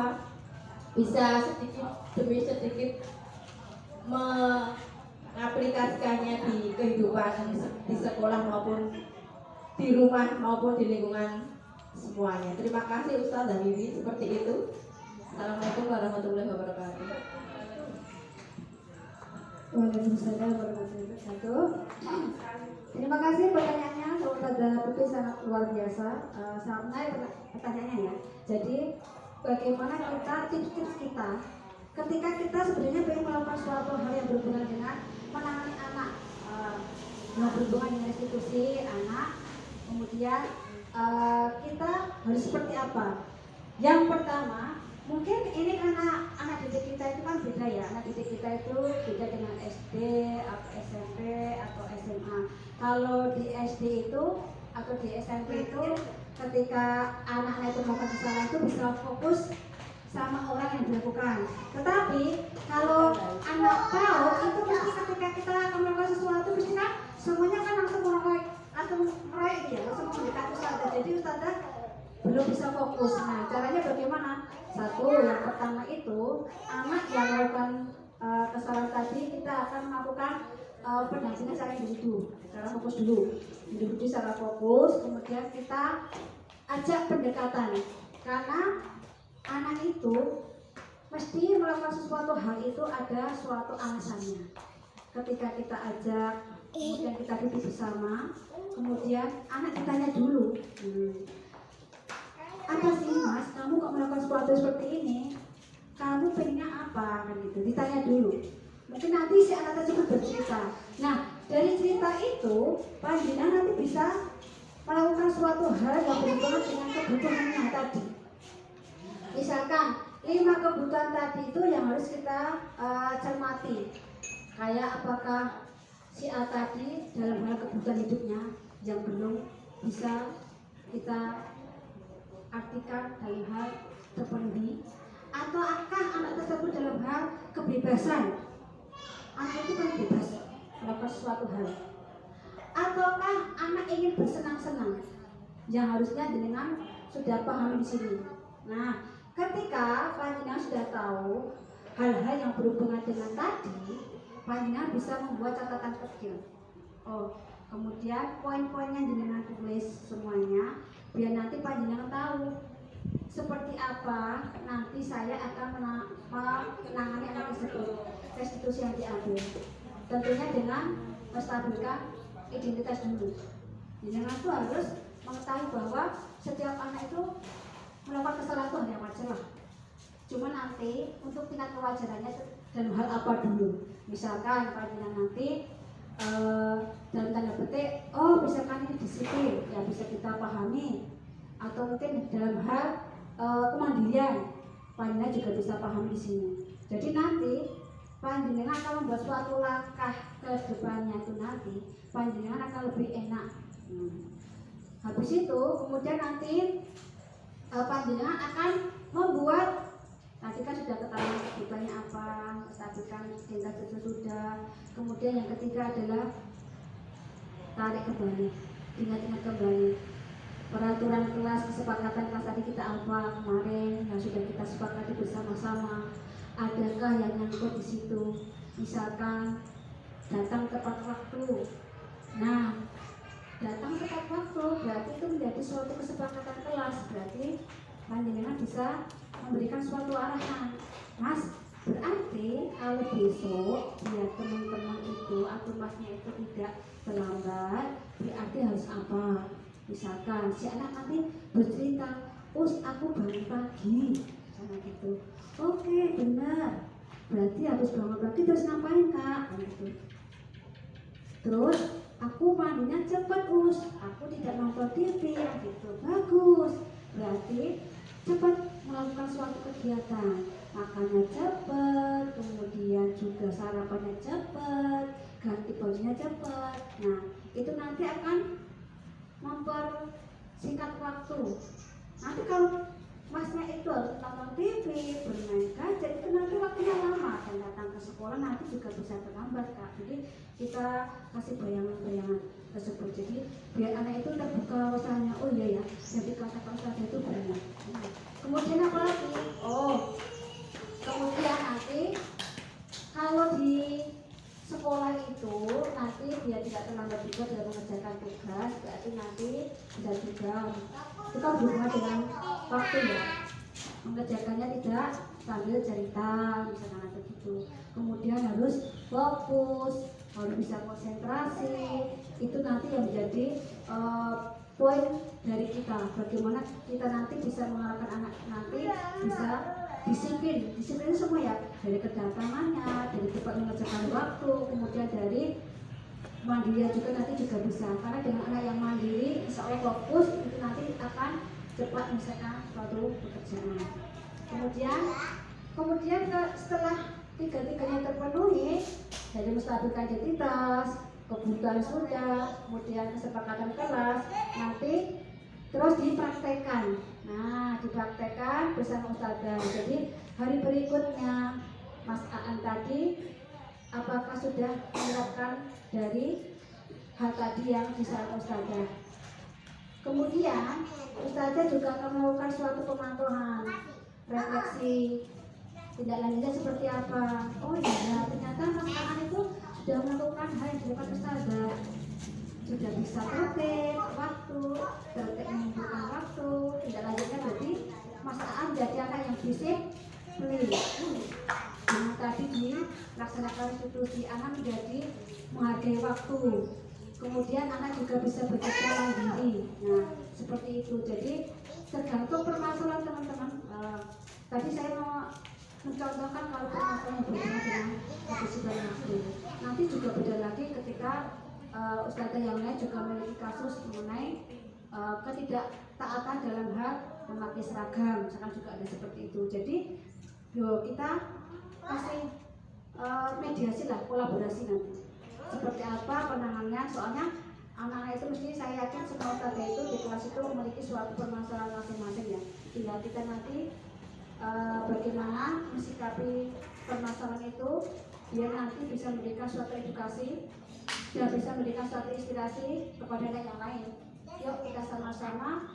Speaker 2: bisa sedikit demi sedikit mengaplikasikannya di kehidupan di sekolah maupun di rumah maupun di lingkungan semuanya. Terima kasih Ustazah Wiwi, seperti itu. Assalamualaikum warahmatullahi wabarakatuh.
Speaker 1: Waalaikumsalam warahmatullahi wabarakatuh. Terima kasih pertanyaannya, Ustazah Putri sangat luar biasa. Sangat menarik pertanyaannya ya. Jadi bagaimana kita tips-tips kita ketika kita sebenarnya ingin melakukan suatu hal yang berhubungan dengan menangani anak, yang berhubungan dengan restitusi anak, kemudian kita harus seperti apa? Yang pertama, mungkin ini karena anak didik kita itu kan beda ya. Anak didik kita itu beda dengan SD atau SMP atau SMA. Kalau di SD itu atau di SMP itu ketika anaknya itu melakukan kesalahan itu bisa fokus sama orang yang dilakukan. Tetapi kalau anak PAUD itu mesti ketika kita akan melakukan sesuatu mesti kan semuanya kan langsung meraih dia, langsung mendekat Ustazah. Jadi Ustazah belum bisa fokus. Nah, caranya bagaimana? Satu, yang pertama itu anak yang melakukan kesalahan tadi kita akan melakukan pendampingan secara individu, secara fokus dulu. Individu secara fokus, kemudian kita ajak pendekatan. Karena anak itu mesti melakukan sesuatu hal itu ada suatu alasannya. Ketika kita ajak, kemudian kita duduk bersama, kemudian anak ditanya dulu, apa sih mas, kamu kok melakukan sesuatu seperti ini? Kamu pengennya apa? Kan gitu, ditanya dulu. Mungkin nanti si anak tersebut bercerita. Nah, dari cerita itu, panjenengan nanti bisa melakukan suatu hal yang berhubungan dengan kebutuhannya tadi. Misalkan 5 kebutuhan tadi itu yang harus kita cermati. Kayak apakah si A tadi dalam hal kebutuhan hidupnya yang belum bisa kita artikan dalam hal terpenuhi, Atau akah anak tersebut dalam hal kebebasan? Anak itu kan bebas melakukan sesuatu hal. Ataukah anak ingin bersenang-senang? Yang harusnya jenengan sudah paham di sini. Nah, ketika panjenengan sudah tahu hal-hal yang berhubungan dengan tadi, panjenengan bisa membuat catatan kecil. Oh, kemudian poin-poinnya jenengan tulis semuanya, biar nanti panjenengan tahu seperti apa nanti saya akan menangani anak tersebut, restitusi yang diambil. Tentunya dengan menstabilkan identitas dulu. Jenengan itu harus mengetahui bahwa setiap anak itu melakukan kesalahan itu hanya wajar lah. Cuma nanti untuk tingkat kewajarannya dan hal apa dulu. Misalkan panjenengan nanti dalam tanda petik, oh misalkan ini disiplin, ya bisa kita pahami. Atau mungkin dalam hal kemandirian, panjenengan juga bisa paham di sini. Jadi nanti panjenengan akan membuat suatu langkah ke depannya itu nanti panjenengan akan lebih enak. Habis itu kemudian nanti panjenengan akan membuat, tadi kan sudah ketahuan kebutuhannya apa, stabilkan identitas itu sudah. Kemudian yang ketiga adalah tarik kembali, ingat-ingat kembali peraturan kelas, kesepakatan kelas tadi kita apa kemarin yang sudah kita sepakati bersama-sama. Adakah yang nyangkut di situ? Misalkan datang tepat waktu. Nah, datang tepat waktu berarti itu menjadi suatu kesepakatan kelas, berarti panjenengan bisa memberikan suatu arahan. Mas, berarti kalau besok biar teman-teman itu atau masnya itu tidak terlambat, berarti harus apa? Misalkan si anak nanti bercerita, us aku bangun pagi, sama gitu. Oke, benar. Berarti harus bangun pagi terus ngapain kak? Gitu. Terus aku mandinya cepat us, aku tidak nonton TV, gitu. Bagus. Berarti cepat melakukan suatu kegiatan, makannya cepat, kemudian juga sarapannya cepat, ganti bajunya cepat. Nah, itu nanti akan mempersingkat waktu. Nanti kalau masnya itu harus nonton TV, bermain gadget, itu nanti waktunya lama dan datang ke sekolah nanti juga bisa terlambat kak. Jadi kita kasih bayangan-bayangan tersebut. Jadi biar anak itu terbuka wawasannya. Oh iya ya, jadi kata-kata ustaz itu benar. Kemudian apa lagi? Oh, kemudian nanti kalau di sekolah itu nanti biar tidak terlambat juga dalam mengerjakan tugas, berarti nanti bisa juga kita berhubungan dengan waktu ya, mengerjakannya tidak sambil cerita misalkan atau gitu. Kemudian harus fokus, harus bisa konsentrasi. Itu nanti yang menjadi poin dari kita, bagaimana kita nanti bisa mengarahkan anak nanti bisa disiplin itu semua ya, dari kedatangannya, dari cepat mengerjakan waktu, kemudian dari mandiri juga nanti juga bisa, karena dengan anak yang mandiri insya Allah fokus itu nanti akan cepat menyelesaikan suatu pekerjaan. Kemudian setelah tiga-tiganya terpenuhi, dari menstabilkan identitas, kebutuhan sudah, kemudian kesepakatan kelas, nanti terus dipraktekkan. Nah, dipraktekkan bersama ustazah. Jadi hari berikutnya Mas Aan tadi apakah sudah menerapkan dari hal tadi yang disarankan ustazah? Kemudian ustazah juga akan melakukan suatu pemantauan, refleksi, tindak lanjutnya seperti apa. Oh iya, ternyata Mas Aan itu sudah melakukan hal yang dilakukan ustazah, sudah bisa tertib waktu, tertib menentukan waktu. Tidak lanjutnya berarti Mas Aan jadi anak yang disiplin. Dengan tadi dilaksanakan restitusi, anak menjadi menghargai waktu. Kemudian anak juga bisa bekerja mandiri. Nah, seperti itu. Jadi tergantung permasalahan teman-teman. Tadi saya mau mencontohkan kalau permasalahan yang berhubungan dengan kesulitan masuk. Nanti juga beda lagi ketika ustazah yang lain juga memiliki kasus mengenai ketidaktaatan dalam hal memakai seragam, misalkan juga ada seperti itu. Jadi kita kasih mediasi lah, kolaborasi nanti seperti apa penanganannya. Soalnya anak-anak itu mesti, saya yakin semua ustazah itu di kelas itu memiliki suatu permasalahan masing-masing ya. Tinggal kita nanti bagaimana mensikapi permasalahan itu biar nanti bisa memberikan suatu edukasi dan bisa memberikan suatu inspirasi kepada yang lain. Yuk kita sama-sama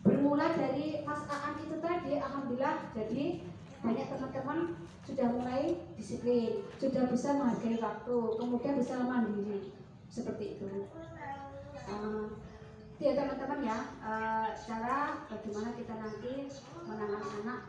Speaker 1: bermula dari Mas Aan itu tadi, alhamdulillah jadi banyak teman-teman sudah mulai disiplin, sudah bisa menghargai waktu, kemudian bisa mandiri seperti itu. Ya teman-teman ya, cara bagaimana kita nanti menangani anak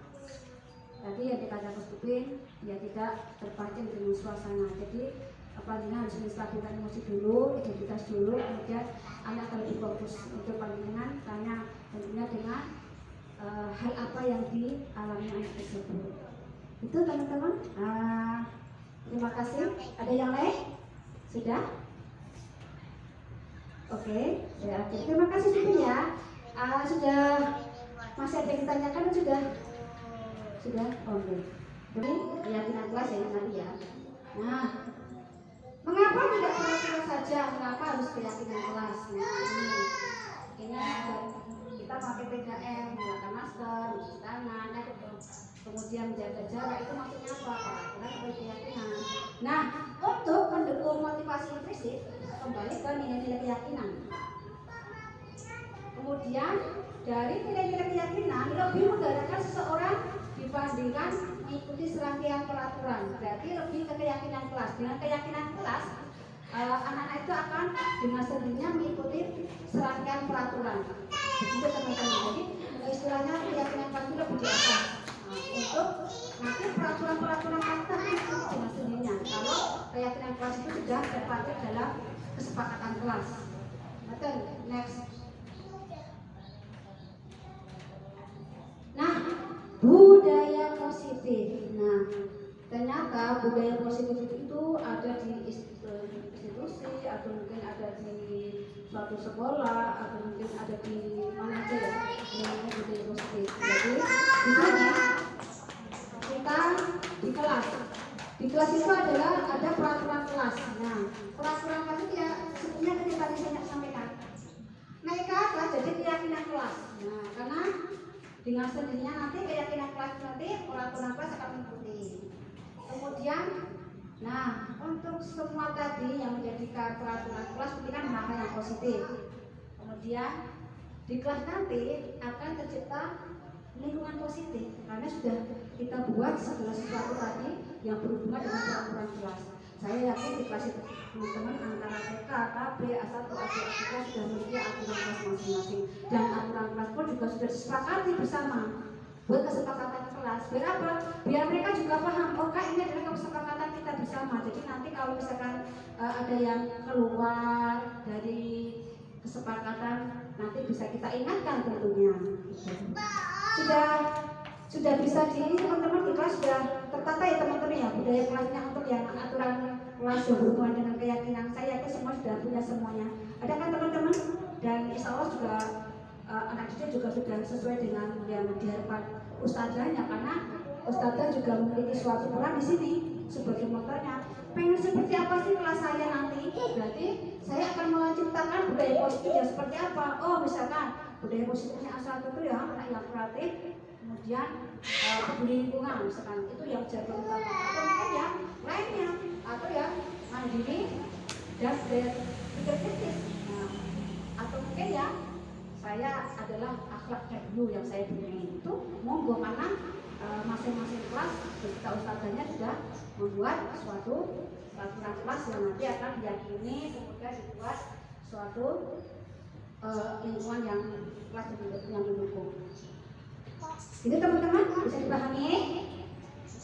Speaker 1: tadi yang kita ada kestupin ya tidak terpancing dengan suasana. Jadi apabila harus menstabilkan emosi dulu, identitas dulu, kemudian anak akan lebih fokus untuk pandangan tanya tentunya dengan hal apa yang dialami anak tersebut. Itu teman-teman. Terima kasih. Ada yang lain? Sudah? Oke, ya, oke. Terima kasih juga ya. Sudah masih ada yang ditanyakan sudah? Sudah? Oke. Jadi keyakinan kelas ya nanti ya. Nah, mengapa tidak kelas saja? Mengapa harus keyakinan kelas? Nah, ini kita pakai 3M, menggunakan masker, mencuci tangan, kemudian menjaga jarak, itu maksudnya apa? Peraturan keyakinan. Nah, untuk mendukung motivasi implisit, kembali ke nilai-nilai keyakinan. Kemudian dari nilai-nilai keyakinan lebih menggerakkan seseorang dibandingkan mengikuti serangkaian peraturan. Berarti lebih ke keyakinan kelas. Dengan keyakinan kelas, anak-anak itu akan dengan sendirinya mengikuti serangkaian peraturan. Begitu teman-teman. Jadi istilahnya keyakinan kelas itu lebih di atas. Untuk nanti peraturan-peraturan kita mengikuti dengan sendirinya. Kalau keyakinan kelas itu sudah terpakai dalam kesepakatan kelas. Betul. Next. Nah, budaya positif. Nah, ternyata budaya positif itu ada di institusi, atau mungkin ada di suatu sekolah, atau mungkin ada di mana aja ya. Namanya budaya positif. Jadi di sini kita di kelas. Di kelas itu adalah ada peraturan kelas. Nah, peraturan kelas itu ya sebenarnya ketika saya sampaikan. Naik ke atas jadi keyakinan kelas. Nah, karena dengan sendirinya nanti keyakinan kelas nanti peraturan kelas akan mengikuti. Kemudian, nah untuk semua tadi yang menjadikan peraturan kelas ini kan hal yang positif. Kemudian di kelas nanti akan tercipta lingkungan positif karena sudah kita buat segala sesuatu tadi yang berhubungan dengan peraturan kelas. Saya yakin di kelas itu teman-teman antara TK, KB, A1, A2, A3 sudah memiliki aturan kelas masing-masing dan aturan kelas pun juga sudah disepakati bersama buat kesepakatan kelas. Biar apa? Biar mereka juga paham, oh kak ini adalah kesepakatan kita bersama. Jadi nanti kalau misalkan ada yang keluar dari kesepakatan nanti bisa kita ingatkan tentunya. Sudah bisa di teman-teman di kelas sudah tertata ya teman-teman ya budaya kelasnya untuk yang aturan kelas yang berhubungan dengan keyakinan. Saya yakin semua sudah punya semuanya. Ada kan teman-teman? Dan insya Allah juga anak didik juga sudah sesuai dengan yang diharapkan ustadzahnya karena ustadzah juga memiliki suatu peran di sini sebagai motornya. Pengen seperti apa sih kelas saya nanti? Berarti saya akan menciptakan budaya positif yang seperti apa? Oh misalkan budaya positifnya A1 itu ya anak yang kreatif, kemudian peduli lingkungan misalkan itu yang jadi utama. Atau mungkin ya lainnya atau ya mandiri dan berpikir kritis. Nah, atau mungkin ya saya adalah akhlak dulu yang saya beri itu monggo karena masing-masing kelas beserta ustadzanya sudah membuat suatu peraturan kelas yang nanti akan diyakini kemudian dibuat suatu lingkungan yang kelas yang mendukung. Itu teman-teman bisa dipahami?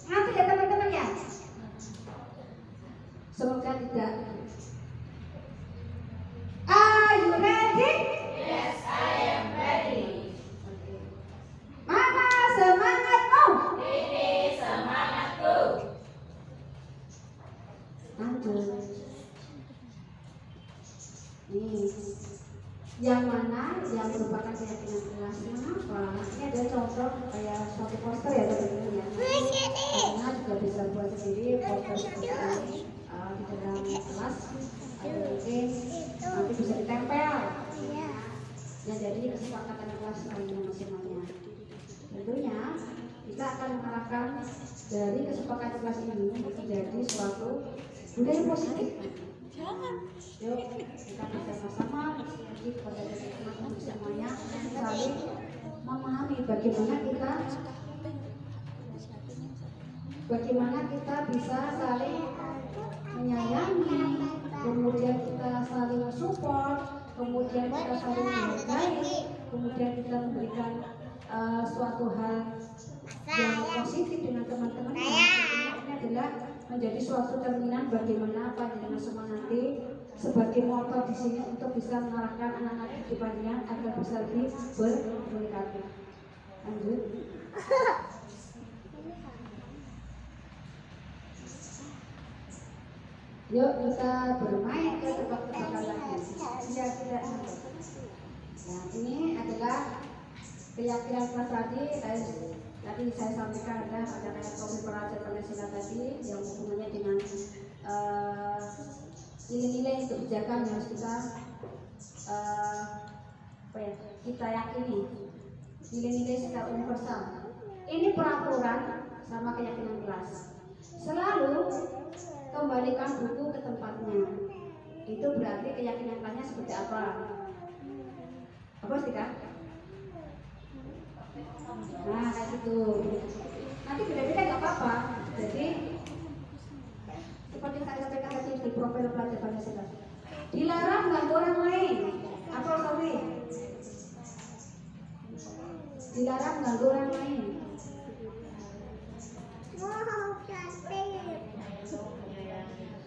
Speaker 1: Ngerti ya teman-teman ya? Semoga tidak. Are you ready?
Speaker 2: Yes, I am ready.
Speaker 1: Mama semangatmu.
Speaker 2: Ini semangatku.
Speaker 1: Lanjut. Nih, yang mana yang merupakan keyakinan kelas mengapa? Ini ada contoh kayak suatu poster ya teman-teman ya. Karena juga bisa buat sendiri poster seperti ini di dalam kelas atau mungkin nanti bisa ditempel. Ya jadi kesepakatan kelas masing-masing. Tentunya kita akan mengarahkan dari kesepakatan kelas ini menjadi suatu budaya positif. Yuk kita bersama-sama diskusi kepada teman-teman semuanya saling memahami bagaimana kita bisa saling menyayangi, kemudian kita saling support, kemudian kita saling menghargai, kemudian kita memberikan suatu hal yang positif dengan teman-teman. Ini adalah menjadi suatu cerminan bagaimana panjenengan semua nanti sebagai motor di sini untuk bisa mengarahkan anak-anak di panjenengan agar bisa lebih berkomunikasi. Lanjut. Yuk kita bermain ke tempat-tempat lain. Ya tidak. Nah ini adalah keyakinan kelas tadi saya sampaikan ada kayak topik pelajaran Pancasila tadi yang hubungannya dengan nilai-nilai kebijakan yang harus kita yakini, nilai-nilai secara universal. Ini peraturan sama keyakinan kelas. Selalu kembalikan buku ke tempatnya. Itu berarti keyakinan kelasnya seperti apa? Apa sih Kak? Nah kayak gitu. Nanti beda-beda nggak apa-apa. Jadi seperti saya sampaikan tadi di profil pelajar Pancasila, dilarang mengganggu orang lain. Apa sorry? Dilarang mengganggu orang lain.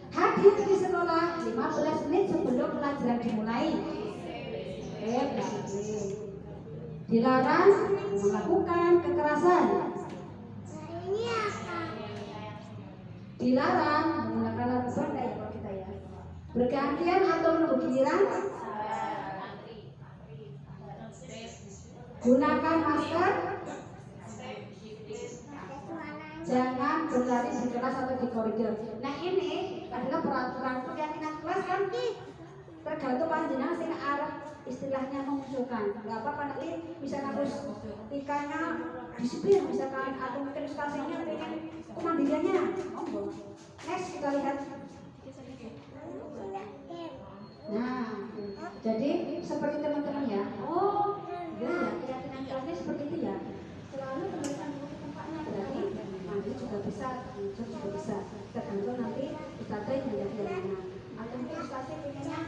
Speaker 1: Hadir di sekolah 15 menit sebelum pelajaran dimulai. Disiplin. Dilarang melakukan kekerasan. Dilarang menggunakan lagu banda ya kalau kita ya. Bergantian atau menunggu giliran. Gunakan masker. Jangan berlari di kelas atau di koridor. Nah ini adalah peraturan keyakinan kelas kan tergantung panjenengan sing arep istilahnya mengusulkan. Nggak apa-apa nanti misalkan terus tikanya disiplin misalkan atau mungkin stasiunnya pengen kemandiriannya. Next kita lihat. Nah, jadi seperti teman-teman ya. Oh, ya keyakinan kelasnya seperti itu ya. Selalu kembalikan ke tempatnya berarti mandi juga bisa, muncul juga bisa. Tergantung nanti ustadzah yang menjadi yang mana. Atau mungkin ustadzah pengennya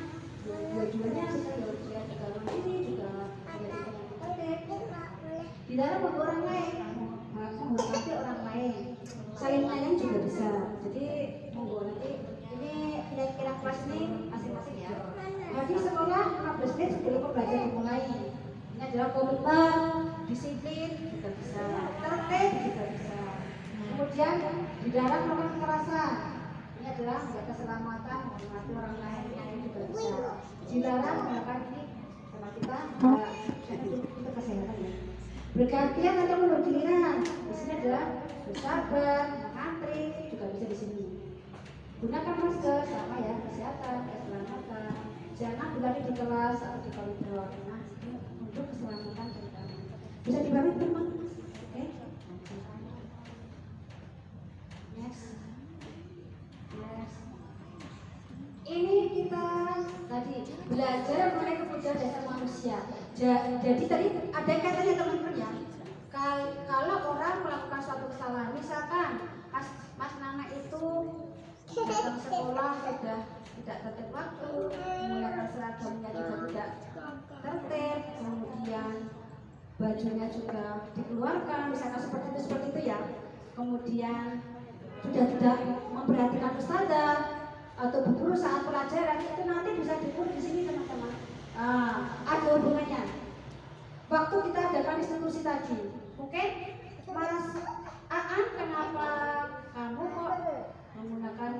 Speaker 1: dua-duanya bisa ya juga mandiri juga dilarang untuk orang lain, menghormati orang lain, saling melayani juga bisa. Jadi monggo nanti ini keyakinan kelas ini masing-masing ya. Hadir sekolah 15 menit sebelum pembelajaran dimulai. Ini adalah komitmen, disiplin juga bisa, tertib juga bisa. Kemudian dilarang melakukan kekerasan. Ini adalah menjaga keselamatan, menghormati orang lain, ini juga bisa. Dilarang melakukan ini sama kita itu kesehatan ya. Bergantian atau menunggu giliran. Di sini adalah bersabar, mengantri juga bisa di sini. Gunakan masker sama ya, kesehatan, keselamatan. Jangan berlari di kelas atau di koridor. Nah, untuk keselamatan terutama. Bisa dibantu teman. Oke. Yes. Ini kita tadi belajar mengenai kebutuhan dasar manusia. Jadi tadi ada katanya teman-teman ya. Kalau orang melakukan suatu kesalahan, misalkan Mas Nana itu datang sekolah sudah tidak tertib waktu, menggunakan seragamnya juga tidak tertib, kemudian bajunya juga dikeluarkan, misalkan seperti itu ya. Kemudian sudah tidak memperhatikan ustazah atau bu guru saat pelajaran, itu nanti bisa diukur di sini teman-teman. Ada hubungannya. Waktu kita adakan institusi tadi, oke? Mas Aan, kenapa kamu kok menggunakan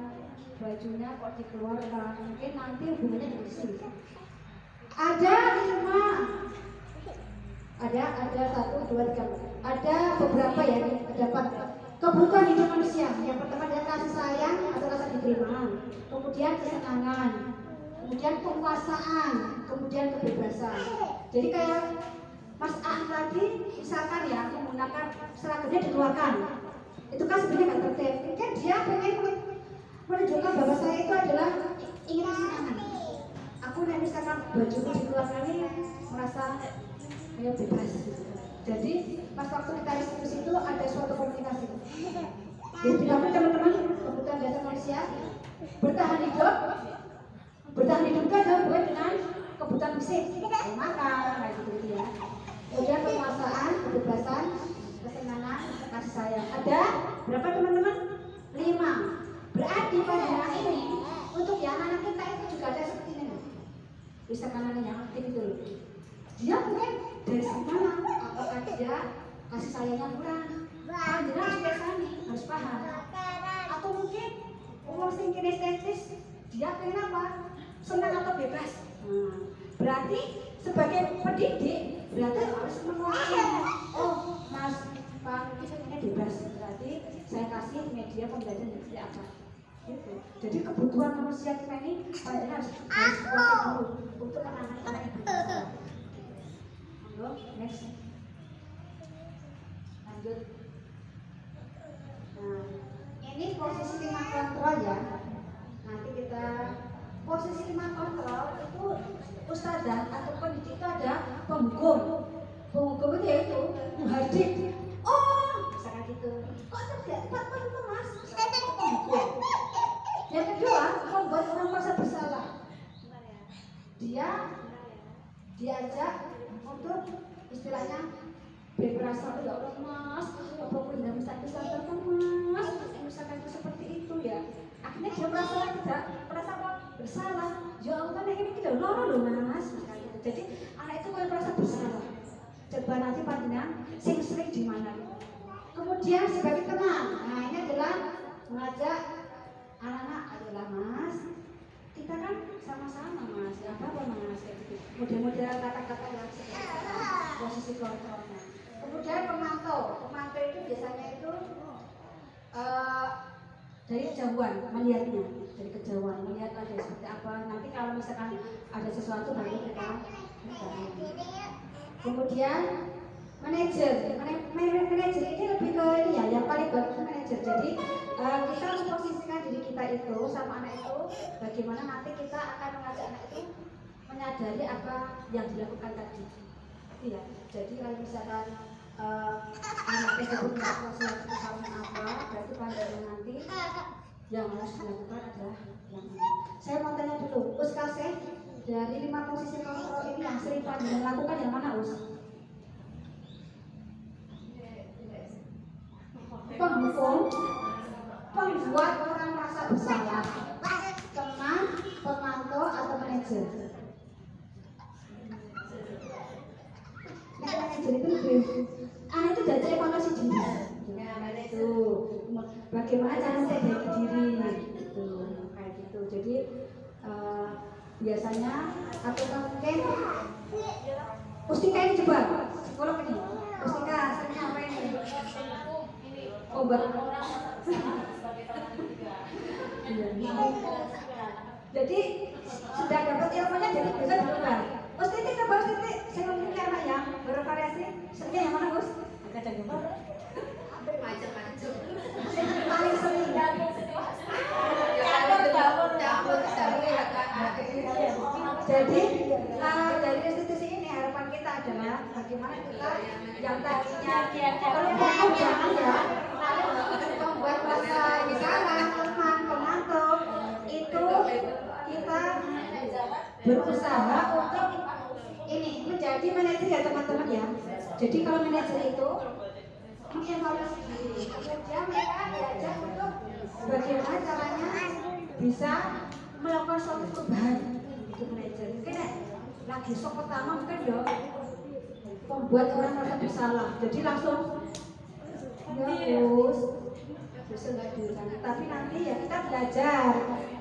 Speaker 1: bajunya kok dikeluarkan? Mungkin nanti hubungannya di sini. Ada 5. Ada 1, 2, 3. Ada beberapa ya, ada 4. Kebutuhan hidup manusia. Yang pertama adalah kasih sayang atau rasa diterima. Kemudian kesenangan. Kemudian kekuasaan. Kemudian kebebasan. Jadi kayak Mas A tadi misalkan ya menggunakan seragamnya dikeluarkan, itu kan sebenarnya nggak tertib. Kan dia pengen menunjukkan bahwa saya itu adalah ingin kesenangan. Aku nih misalkan bajuku dikeluarkan ini merasa kayak bebas gitu. Jadi pas waktu kita diskusi itu ada suatu komunikasi. Jadi tidak teman-teman kebutuhan dasar manusia bertahan hidup itu adalah hubungan dengan kebutuhan fisik, makan, kayak gitu ya. Kemudian penguasaan, kebebasan, kesenangan, kasih sayang. Ada berapa teman-teman? 5. Berarti pada ini untuk yang anak kita itu juga ada seperti ini. Bisa kanan yang aktif itu. Dia mungkin dari mana? Apakah dia kasih sayangnya kurang? Dia harus biasanya harus paham. Atau mungkin umur sing kinestesis, dia pengen apa? Senang atau bebas. Berarti sebagai pendidik berarti harus menguasai. Oh, Mas Pak ini bebas. Berarti saya kasih media pembelajaran seperti apa? Gitu. Jadi kebutuhan manusia kita ini harus kuasai dulu untuk anak-anak itu. Next. Lanjut. Nah, ini posisi 5 kontrol ya. Nanti kita posisi 5 kontrol itu ustazah atau pendidik itu ada penghukum. Penghukum itu yaitu muhadib. Oh, misalkan gitu. Kok tidak tepat itu mas? Penghukum. Yang kedua, membuat orang merasa bersalah. Dia diajak untuk istilahnya berperasaan ya Allah mas, apa pun tidak bisa disampaikan mas, misalkan itu seperti itu ya. Akhirnya dia merasa bersalah. Ya Allah ini tidak loro loh mas. Jadi anak itu kalau merasa bersalah, coba nanti panjenengan sering di mana. Kemudian sebagai teman, nah ini adalah mengajak anak-anak adalah mas. Kita kan sama-sama mas, nggak apa-apa mas kayak gitu. Model-model kata-kata yang seperti itu, posisi kontrolnya. Kemudian pemantau itu biasanya itu dari kejauhan melihatnya, dari kejauhan melihat ada seperti apa. Nanti kalau misalkan ada sesuatu baru kita bertanya. Kemudian manajer ini lebih ke ini ya, yang paling bagus manajer. Jadi kita memposisikan diri kita itu sama anak itu, bagaimana nanti kita akan mengajak anak itu menyadari apa yang dilakukan tadi. Iya. Jadi kalau misalkan anak tersebut melakukan kesalahan apa, berarti pada nanti yang harus dilakukan adalah yang ini. Saya mau tanya dulu, Us Kasih, dari 5 posisi kontrol ini yang sering Panjenengan lakukan yang mana Us? Penghukum, pembuat orang merasa bersalah, teman, pemantau atau manajer. Nah, manajer itu lebih anak itu dari evaluasi diri. Itu bagaimana cara memperbaiki diri gitu, kayak gitu. Jadi biasanya atau mungkin Pustika ini coba psikolog ini. Pustika seringnya apa ini? Obat. Jadi sudah dapat ilmunya jadi bisa berubah. Terus titik coba titik, saya ngomongin anak ya bervariasi. Seringnya yang mana Gus? Agak coba.
Speaker 2: Macam-macam.
Speaker 1: Paling sering. Jadi dari institusi ini harapan kita adalah bagaimana kita yang tadinya kalau pokok jangan ya membuat rasa bersalah teman pemantau itu kita berusaha untuk ini menjadi manajer ya teman-teman ya. Jadi kalau manajer itu mengevaluasi diri, kemudian mereka diajak untuk bagaimana caranya bisa melakukan suatu perubahan itu manajer. Mungkin lagi sok pertama mungkin ya membuat orang merasa bersalah. Jadi langsung ya Gus, bisa nggak diulangi. Tapi nanti ya kita belajar.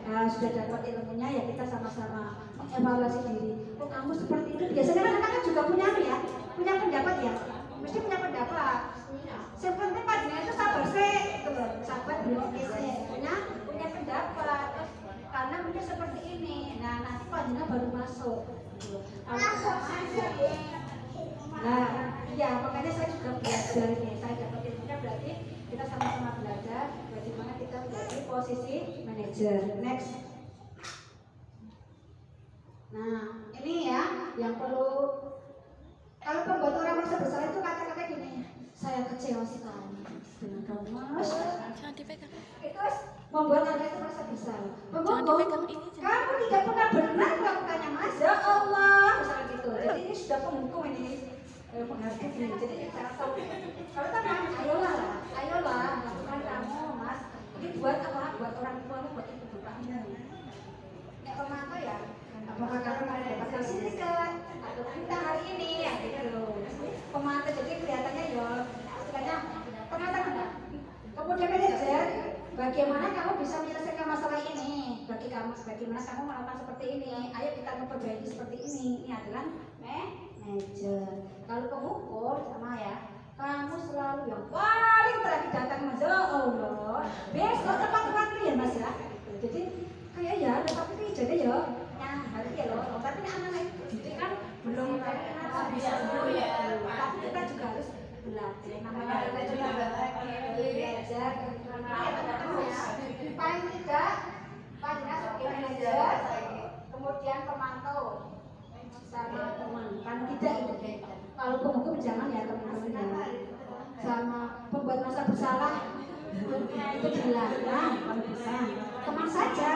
Speaker 1: Nah, sudah dapat ilmunya ya kita sama-sama mengevaluasi diri. Oh kamu seperti itu. Biasanya kan anak-anak juga punya ya, punya pendapat ya. Mesti punya pendapat. Yang penting panjenengan itu sabar sih, gitu loh. Sabar berpikir sih, punya pendapat. Karena mungkin seperti ini. Nah nanti panjenengan baru masuk. Gitu. Nah Ya, makanya saya juga belajar ini. Saya dapat ilmunya berarti kita sama-sama belajar bagaimana kita menjadi posisi manajer. Next. Nah, ini ya yang perlu. Kalau pembuat orang merasa bersalah itu kata-kata gini, saya kecewa sekali dengan kamu mas.
Speaker 3: Jangan dipegang.
Speaker 1: Itu membuat anda itu merasa bersalah.
Speaker 3: Jangan dipegang ini.
Speaker 1: Kamu tidak pernah benar melakukannya mas. Ya Allah, misalnya gitu. Jadi ini sudah penghukum ini. Menghakimi. Jadi cara tahu. Kalau teman, ayolah, lakukan kamu mas. Ini buat apa? Buat orang tuamu, buat ibu bapakmu. Nek pemantau ya. Apakah kamu mau dapatkan sindikat atau kita hari ini ya gitu. Pemantau jadi kelihatannya ya istilahnya tengah-tengah. Kemudian manajer, bagaimana kamu bisa menyelesaikan masalah ini? Bagaimana kamu melakukan seperti ini? Ayo kita memperbaiki seperti ini. Ini adalah manajer. Kalau pengukur sama ya, kamu selalu yang paling terakhir datang mas. Ya Allah, besok tepat-tepat ya mas ya. Jadi kayak ya, tapi jadi ya. Hari ya loh, tapi anak-anak itu kan belum bisa dulu ya. Tapi kita juga harus belajar. Namanya kita juga belajar. Paling tidak, Pak sebagai manajer, kemudian pemantau sama teman. Kan tidak itu. Kalau penghukum jangan ya teman-teman. Sama pembuat masa bersalah itu jelas. Nah, kalau bisa teman saja,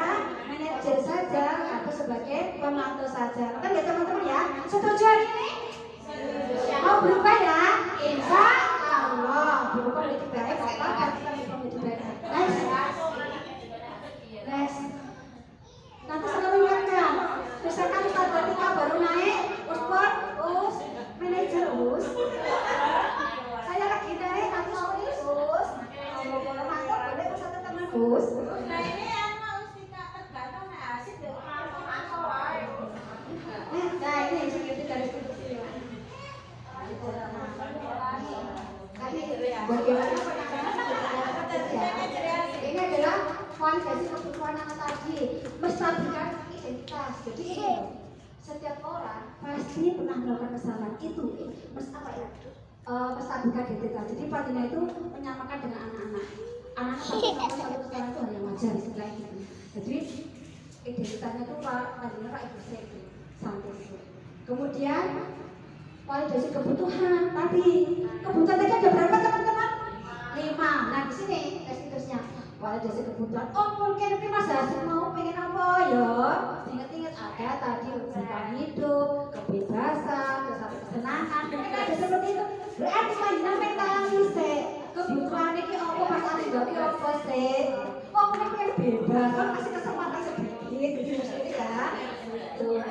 Speaker 1: manajer saja, atau sebagai pemantau saja. Kan ya teman-teman ya, setuju hari ini? Mau berubah ya? Insya Allah berubah lebih baik. Next. Nanti selalu ingatkan. Misalkan ketika baru naik, manajer saya lagi naik, nanti us. Kalau mantap boleh satu teman us. Nah ini yang harus kita tergantung hasil dari nah ini yang security dari institusi ya. Bagaimana ini adalah validasi kebutuhan anak tadi, menstabilkan identitas. Jadi ini setiap orang pasti pernah melakukan kesalahan itu, menstabilkan identitas. Jadi Fatina itu menyamakan dengan anak-anak. Anak-anak pasti melakukan satu kesalahan itu hal yang wajar setelah itu. Jadi identitasnya itu Fatina ibu itu santai. Kemudian validasi kebutuhan tadi. Kebutuhan tadi ada berapa teman-teman? 5. Nah di sini institusinya validasi kebutuhan. Oh mungkin Mas Hasim mau pengen apa ya? Ingat-ingat ada tadi ujian hidup, kebebasan, kesenangan. Mungkin ada seperti itu. Berarti panjenengan mentalis kebutuhan ini apa Mas Hasim berarti apa sih? Oh mungkin pengen bebas, kan kasih kesempatan sedikit gitu ya.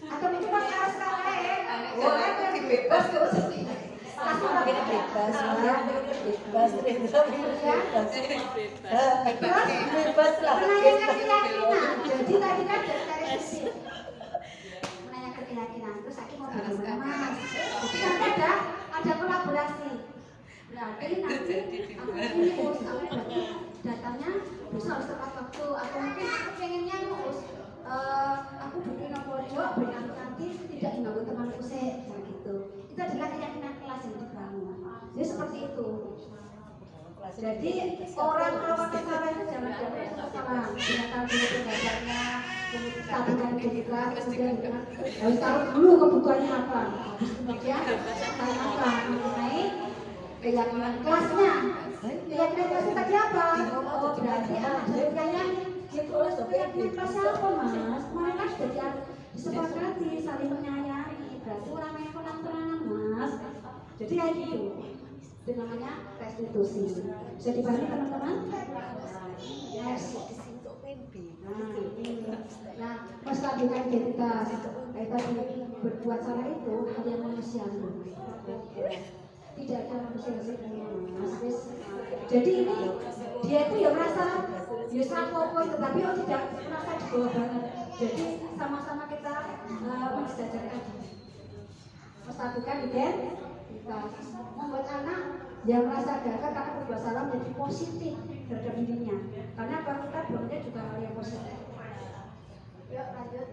Speaker 1: Atau mungkin Mas harus kalian. Oh pengen bebas gak usah sih. Langsung lagi bebas lah. Bebas lah. Menanyakan keyakinan. Jadi tadi kan dari sisi menanyakan keyakinan. Terus saya mau bagaimana mas? Jadi nanti ada kolaborasi. Berarti nanti aku ini urus aku berarti datanya bisa harus tepat waktu. Atau mungkin aku pengennya ngurus aku bikin nopojo, bikin nanti tidak mengganggu temanku sih, gitu. Itu adalah keyakinan kelas yang dibangun. Jadi seperti itu. Jadi orang melakukan kesalahan itu jangan dianggap kesalahan. Dengan dulu belajarnya, kemudian stabilkan identitas, kemudian dengan harus tahu dulu kebutuhannya apa. Kemudian tanyakan mengenai keyakinan kelasnya. Keyakinan kelasnya tadi apa? Oh berarti anak saya itu oleh keyakinan kelasnya apa mas? Mereka sudah disepakati saling menyayangi. Berarti orang yang kurang terangan mas. Jadi kayak gitu. Itu namanya restitusi. Bisa dipahami teman-teman? Yes. Nah, menstabilkan identitas. Kayak tadi berbuat salah itu hal yang manusiawi. Tidak ada manusia mas. Jadi ini dia itu ya merasa ya sama tetapi tidak merasa di bawah banget. Jadi sama-sama kita mensejajarkan. Menstabilkan identitas. Membuat anak yang merasa gagal karena berbuat salah menjadi positif terhadap dirinya. Karena kalau kita belumnya juga hal yang positif. Yuk lanjut.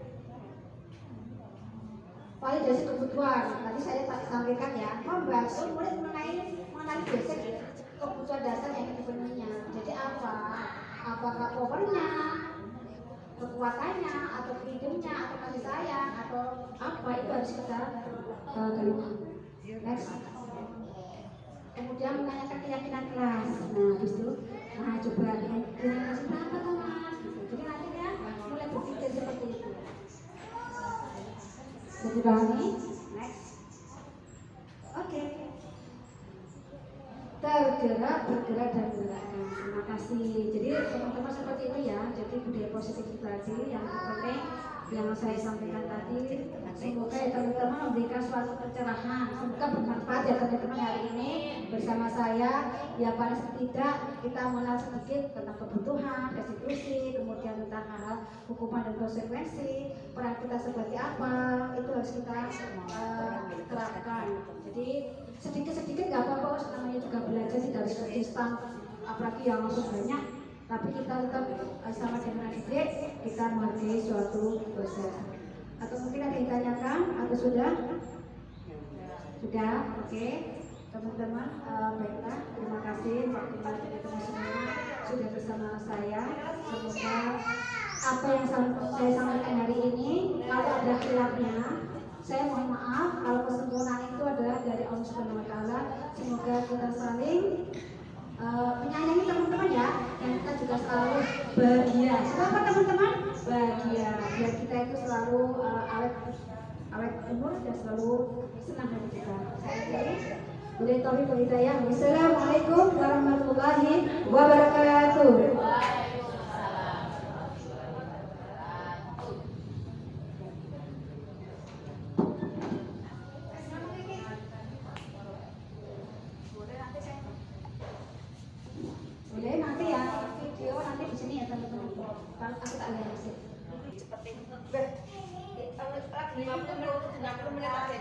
Speaker 1: validasi kebutuhan. Tadi saya sampaikan ya, membantu murid mengenai basic kebutuhan dasar yang dipenuhinya. Jadi apakah powernya, kekuatannya, atau freedomnya, atau kasih sayang, atau apa, itu harus kita terima. Next. Kemudian menanyakan keyakinan kelas. Nah, habis itu, coba dengan kelas berapa teman? Jadi nanti ya mulai berpikir seperti itu. Dikurangi. Next. Oke. Tergerak, bergerak, dan bergerakkan. Terima kasih. Jadi teman-teman seperti itu ya. Jadi budaya positif tadi yang terpenting yang saya sampaikan tadi. Semoga ya teman-teman memberikan suatu pencerahan. Semoga bermanfaat ya teman-teman hari ini bersama saya. Ya paling tidak kita mengenal sedikit tentang kebutuhan, restitusi, kemudian tentang hal hukuman dan konsekuensi, peran kita seperti apa, itu harus kita terapkan. Jadi sedikit-sedikit nggak apa-apa, namanya juga belajar, tidak harus instan, apalagi yang langsung banyak. Tapi kita tetap sama dengan adik, kita menghargai suatu dosen. Atau mungkin ada yang ditanyakan atau sudah? Sudah, oke. Teman-teman, baiklah, terima kasih waktu teman-teman semua sudah bersama saya. Semoga apa yang saya sampaikan hari ini, kalau ada khilafnya, saya mohon maaf. Kalau kesempurnaan itu adalah dari Allah Subhanahu Wa Taala. Semoga kita saling menyayangi teman-teman ya, dan kita juga selalu bahagia. Siapa teman-teman? Bahagia. Biar kita itu selalu awet umur dan selalu senang hati kita. Saya akhiri. Boleh taufik wal hidayah. Wassalamualaikum warahmatullahi wabarakatuh. Boleh nanti ya video nanti di sini ya teman-teman. Kalau aku tak lihat sih.
Speaker 4: Seperti 50 menit, 60 menit aja.